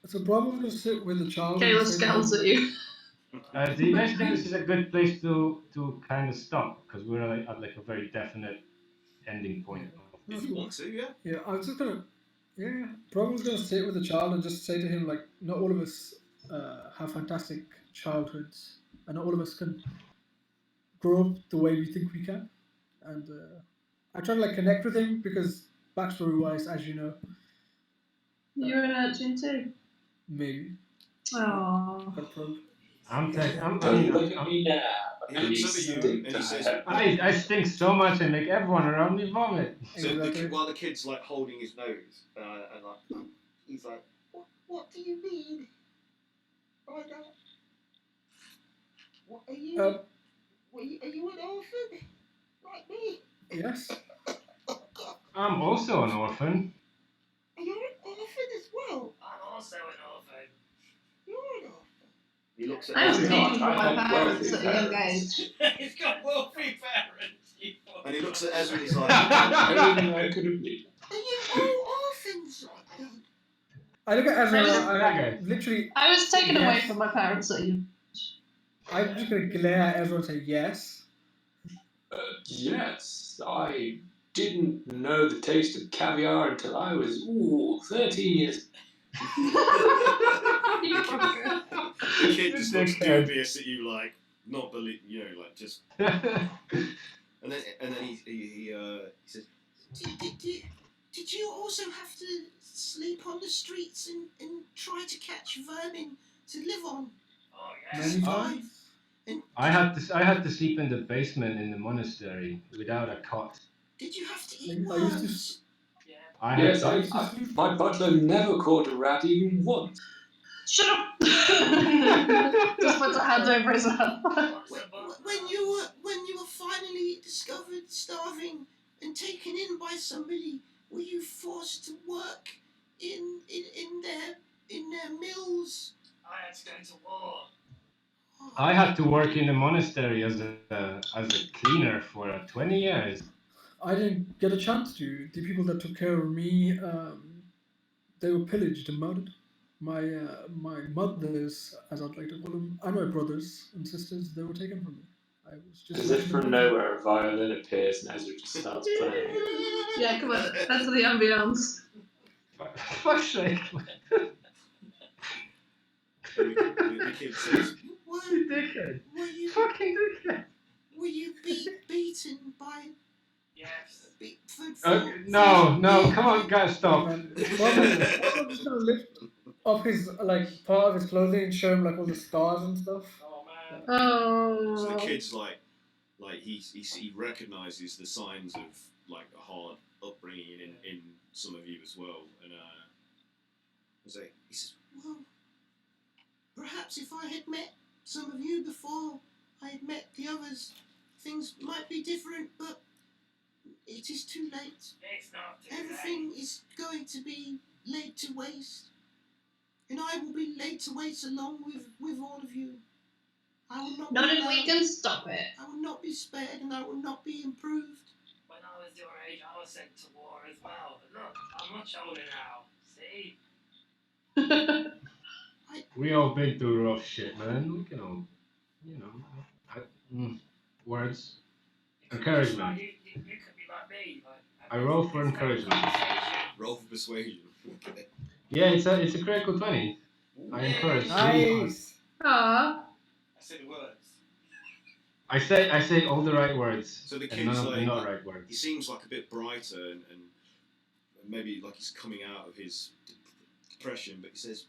So Bram will just sit with the child. Kayla scowls at you. Do you guys think this is a good place to kind of stop? Because we're at like a very definite ending point. If you want to, yeah. Yeah, I was just gonna. Yeah, Bram was gonna sit with the child and just say to him like, not all of us have fantastic childhoods, and not all of us can grow up the way we think we can. And I try to like connect with him because backstory-wise, as you know, You're an urchin too. maybe. Oh. I'm Look at me now. He looks over you and he says, I stink so much and make everyone around me vomit. so while the kid's like holding his nose, and like he's like, What do you mean by that? What are you? Are you an orphan like me? Yes. I'm also an orphan. You're an orphan as well. I'm also an orphan. You're an orphan. he looks at I was Ezra, taken from I my had parents wealthy at a young parents. age. He's got wealthy parents. and he looks at Ezra and he's like, Everything I could have been. Are you all orphans like that? I look at Ezra. Okay. Literally, I was taken Yes. away from my parents at you. I'm just gonna glare at Ezra and say yes. Yes, I didn't know the taste of caviar until I was 13 years. You fucker. the kid just looks dubious at you, like not believe, like just. And then he says, Did you also have to sleep on the streets and try to catch vermin to live on? Oh Many yes. times. I had to sleep in the basement in the monastery without a cot. Did you have to eat I used to worms? Yeah. Yes, my butler never caught a rat even once. Shut up! Just puts her hands over his mouth. When you were finally discovered starving and taken in by somebody, were you forced to work in their mills? I had to go to war. I had to work in the monastery as a cleaner for 20 years. I didn't get a chance to. The people that took care of me, they were pillaged and murdered. My mothers, as I'd like to call them, and my brothers and sisters, they were taken from me. I was just. As if from nowhere, a violin appears and Ezra just starts playing. Yeah, come on. That's the ambience. Fuck's sake. The kid says, You dickhead. Were you Fucking dickhead. were you beaten by? Yes. No, come on, guys, stop. I'm just gonna lift up his part of his clothing and show him all the scars and stuff. Oh man. Oh. so the kid's like he recognises the signs of a hard upbringing in some of you as well, and he says, Well, perhaps if I had met some of you before I had met the others, things might be different, but it is too late. It's not too Everything is going to be laid to waste. And I will be laid to waste along with all of you. I will not None be of we can stop it. I will not be spared and I will not be improved. When I was your age, I was sent to war as well. But look, I'm much older now. See? We all been through rough shit, man. We can all, words. Encouragement. You could be like me. I roll for encouragement. roll for persuasion. Okay. Yeah, it's a critical 20. I encourage. Nice. Aww. I say the words. I say all the right words. So the and kid's none of the not right he words. seems a bit brighter and maybe he's coming out of his depression, but he says,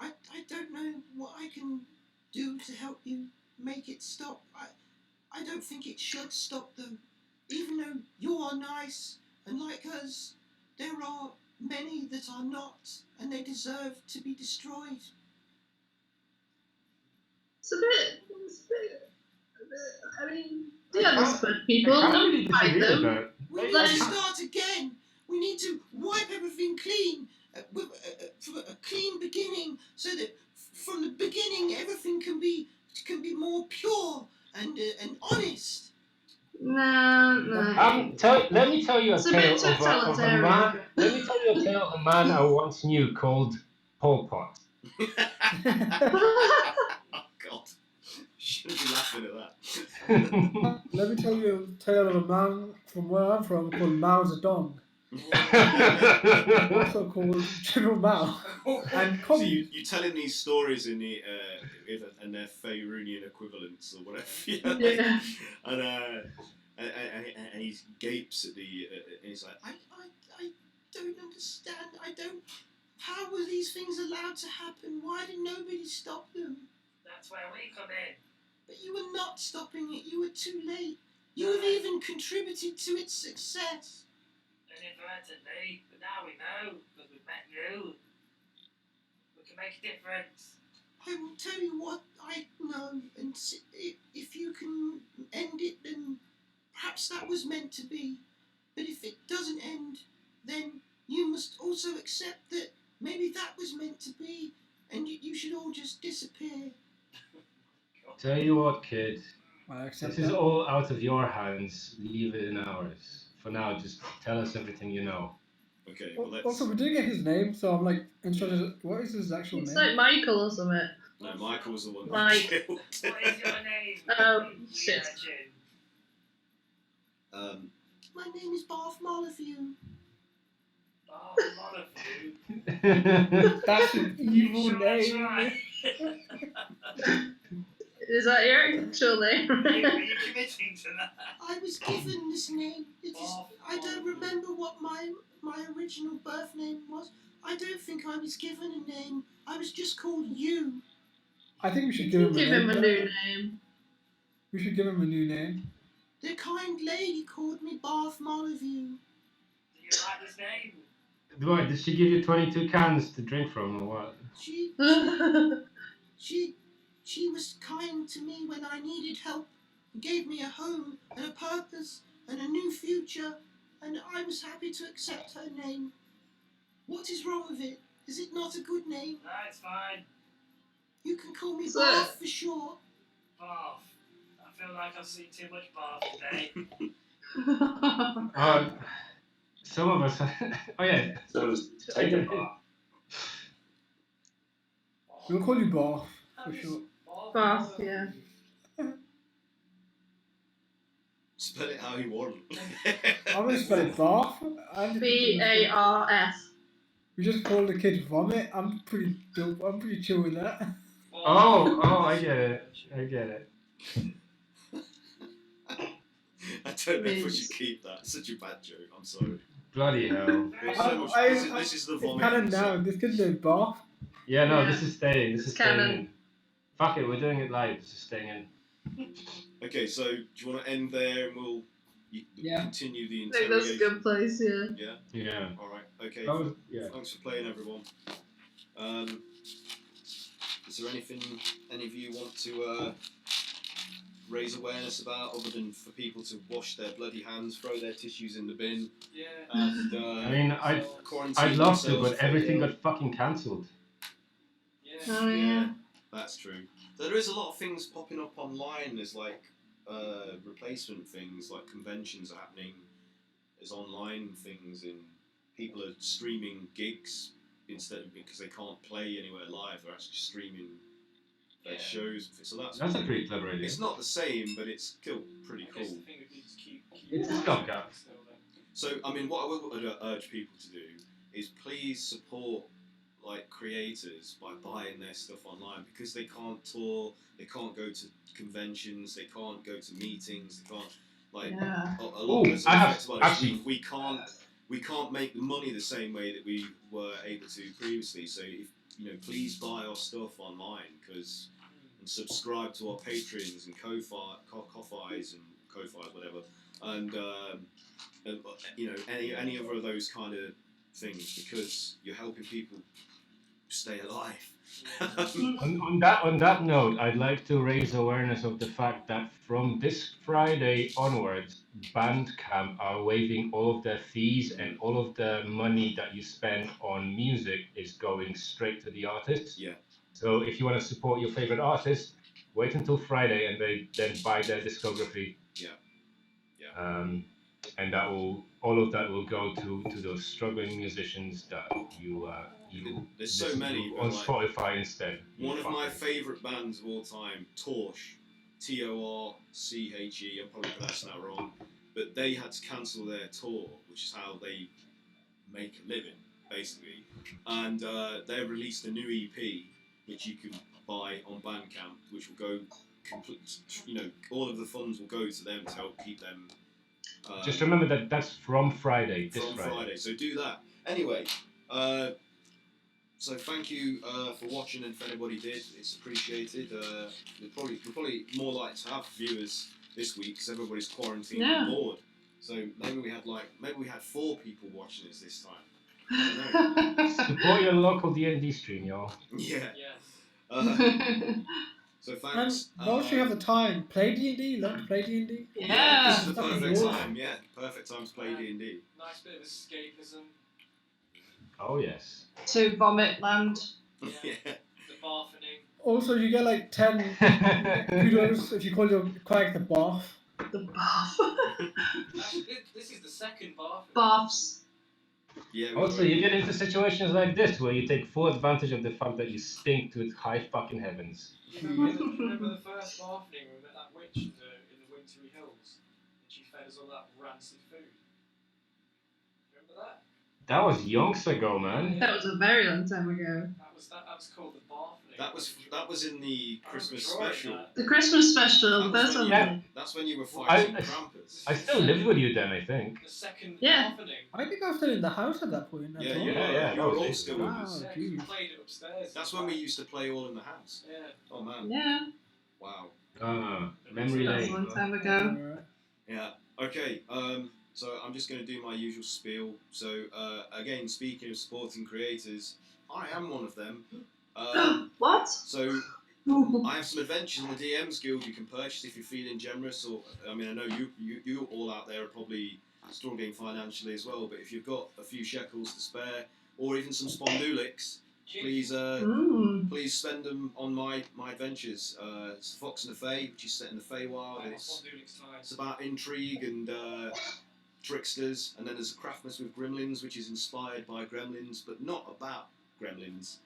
I don't know what I can do to help you make it stop. I don't think it should stop though. Even though you are nice and like us, there are many that are not, and they deserve to be destroyed. It's a bit. I mean, do you understand people? I can't Don't really fight disagree with them. that. We need to start again. We need to wipe everything clean with a clean beginning, so that from the beginning everything can be more pure and honest. No. Let me tell you a It's a tale bit of a totalitarian. man. Let me tell you a tale of a man I once knew called Pol Pot. oh God, shouldn't be laughing at that. Let me tell you a tale of a man from where I'm from called Mao Zedong, also called General Mao. And So you're telling these stories in the and their Faerunian equivalents or whatever, Yeah. and he gapes at the and he's like, I don't understand. How were these things allowed to happen? Why did nobody stop them? That's where we come in. But you were not stopping it. You were too late. You have even contributed to its success. Inadvertently, but now we know, because we've met you. We can make a difference. I will tell you what I know, and if you can end it, then perhaps that was meant to be. But if it doesn't end, then you must also accept that maybe that was meant to be, and you should all just disappear. Tell you what, kid. I accept This is that. all out of your hands. Leave it in ours. For now, just tell us everything you know. okay, well let's. Also, we didn't get his name, so I'm interested. What is his actual It's name? like Michael or something. No, Michael was the one Mike. who killed. What is your name? Shit. My name is Barth Molyneux. Oh, a lot of you. That's an evil Sure, that's name. right. Is that your actual name? Are you committing to that? I was given this name. I don't remember what my original birth name was. I don't think I was given a name. I was just called you. I think we should give him Give a him a name. new name. We should give him a new name. The kind lady called me Barth Molyneux. Do you like this name? What, did she give you 22 cans to drink from, or what? She was kind to me when I needed help, gave me a home and a purpose and a new future, and I was happy to accept her name. What is wrong with it? Is it not a good name? No, it's fine. You can call me So- Barth for short. Bath. I feel like I've seen too much bath today. Some of us. Oh yeah. So just take a bath. We'll call you Barth for sure. Bath, yeah. spell it how you want. I'm gonna spell it Barf. BARF. We just call the kid Vomit. I'm pretty dope. I'm pretty chill with that. Oh, I get it. I get it. I don't know if we should keep that. It's such a bad joke. I'm sorry. Bloody hell. There's so much. This is the vomit. It's canon now. This kid's named Barf. Yeah, no, this is staying. This It's is staying canon. in. Fuck it, we're doing it live. This is staying in. Okay, so do you want to end there and we'll continue the I think that's a interrogation? good place, yeah. Yeah? Yeah. Alright, okay. Thanks for playing, everyone. Is there anything any of you want to raise awareness about other than for people to wash their bloody hands, throw their tissues in the bin? Yeah. And, I mean, I'd love to, but everything got fucking cancelled. Yeah. Oh, yeah. That's true. There is a lot of things popping up online. There's like replacement things, like conventions are happening as online things, and people are streaming gigs instead of because they can't play anywhere live. They're actually streaming their shows. So that's a pretty clever idea. It's not the same, but it's still pretty cool. It's a stopgap. So I mean, what I will urge people to do is please support like creators by buying their stuff online, because they can't tour, they can't go to conventions, they can't go to meetings, they can't a lot of us are affected by this. We can't make the money the same way that we were able to previously. So if please buy our stuff online, and subscribe to our Patreons and Ko-Fis and Ko-Fis, whatever, and any other of those kind of things, because you're helping people stay alive. on that note, I'd like to raise awareness of the fact that from this Friday onwards, Bandcamp are waiving all of their fees, and all of the money that you spend on music is going straight to the artists. Yeah. So if you want to support your favorite artist, wait until Friday and then buy their discography. Yeah. Yeah. And all of that will go to those struggling musicians that you there's so many on Spotify instead. One of my favourite bands of all time, Torche, Torche, I'm probably pronouncing that wrong, but they had to cancel their tour, which is how they make a living, basically. And they released a new EP, which you can buy on Bandcamp, which will go all of the funds will go to them to help keep them. Just remember that that's from Friday. From Friday, so do that. Anyway, so thank you for watching, and if anybody did, it's appreciated. We're probably more likely to have viewers this week because everybody's quarantined and bored. So maybe we had 4 people watching us this time. I don't know. Support your local D&D stream, y'all. Yeah. Yes. So thanks. Whilst you have the time, play D&D. Learn to play D&D. Yeah. This is the perfect time. Yeah, perfect time to play D&D. Nice bit of escapism. Oh yes. To Vomit Land. Yeah. The barfening. Also, you get like 10 kudos if you call your character Barf. The bath. Actually, this is the second barfening. Baths. Yeah. Also, you get into situations like this where you take full advantage of the fact that you stink to its high fucking heavens. Remember the first barfening we met that witch in the wintry hills, and she fed us all that rancid food. Remember that? That was yonks ago, man. That was a very long time ago. That was called the barfening. That was in the Christmas special. The Christmas special, That's first when one. That's when you were fighting Krampus. I still lived with you then, I think. The second Yeah. barfening. I think I was still in the house at that point. Yeah, Yeah, you were all still with Wow. us. Yeah, 'cause we played it upstairs. That's when we used to play all in the house. Yeah. Oh man. Yeah. Wow. Memory That was a lane. long time ago. Alright. Yeah. Okay. So I'm just going to do my usual spiel. So again, speaking of supporting creators, I am one of them. What? So I have some adventures in the DMs Guild you can purchase if you're feeling generous. Or I mean, I know you all out there are probably struggling financially as well. But if you've got a few shekels to spare, or even some spondulics, please please spend them on my adventures. It's the Fox and the Fae, which is set in the Feywild. It's about intrigue and tricksters, and then there's a Craftmas with Gremlins, which is inspired by Gremlins, but not about Gremlins.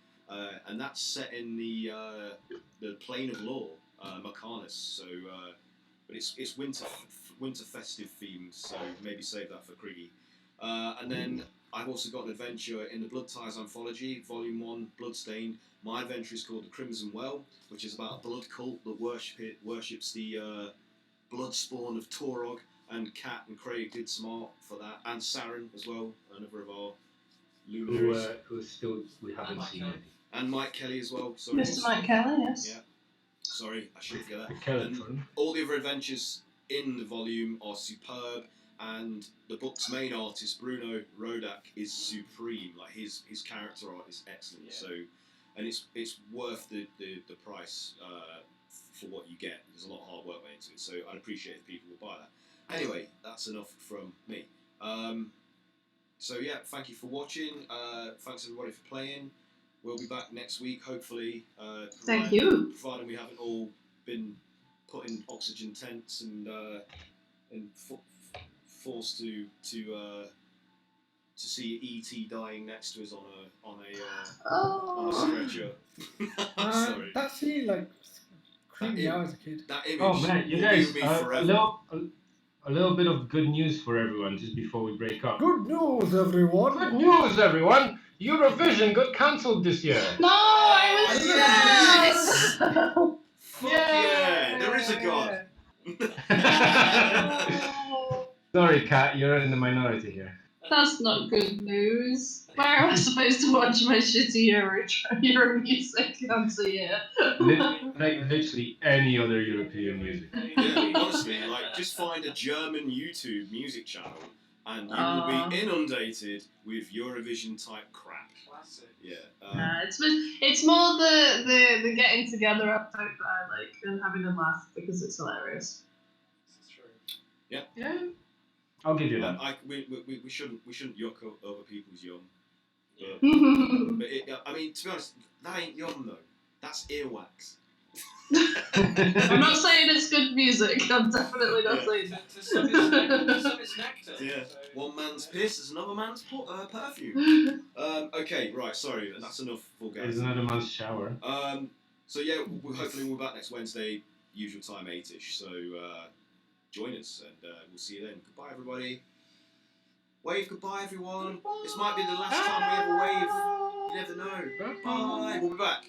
And that's set in the plane of law, Macarnus. So but it's winter festive themed, so maybe save that for Kriggy. And then I've also got an adventure in the Blood Ties Anthology, Volume 1, Bloodstained. My adventure is called The Crimson Well, which is about a blood cult that worships the blood spawn of Torog, and Kat and Craig did some art for that, and Saren as well, another of our luminaries. Who still we haven't seen yet. And Mike Kelly as well. Sorry. Mr. Mike Kelly, yes. Yeah. Sorry, I shouldn't forget that. Kelly, And all the other adventures in the volume are superb, and the book's main artist, Bruno Rodak, is supreme. Like his character art is excellent. Yeah. So, and it's worth the price for what you get. There's a lot of hard work went into it, so I'd appreciate if people would buy that. Anyway, that's enough from me. So yeah, thank you for watching. Thanks everybody for playing. We'll be back next week, hopefully. Thank you. Providing we haven't all been put in oxygen tents and forced to see E.T. dying next to us on a stretcher. Sorry. That scene like creeped me out as a kid. That image. Oh man, you guys, a little bit of good news for everyone just before we break up. Good news, everyone. Good news, everyone. Eurovision got cancelled this year. No, I was yes. Yeah, there is a god. Sorry, Kat, you're in the minority here. That's not good news. Where am I supposed to watch my shitty Euro music once a year? Like literally any other European music. Yeah, honestly, like just find a German YouTube music channel and you will be inundated with Eurovision type crap. Classic. Yeah. It's more the getting together aspect that I like and having a laugh because it's hilarious. This is true. Yeah. Yeah. I'll give you that. We shouldn't yuck over people's yum. Yeah. But I mean, to be honest, that ain't yum though. That's earwax. I'm not saying it's good music. I'm definitely not saying that. To some it's nectar. Yeah. One man's piss is another man's perfume. Okay, right. Sorry, that's enough vulgarity. It's another man's shower. So yeah, hopefully we'll be back next Wednesday, usual time 8ish. So join us, and we'll see you then. Goodbye, everybody. Wave goodbye, everyone. This might be the last time we ever wave. You never know. Bye. We'll be back.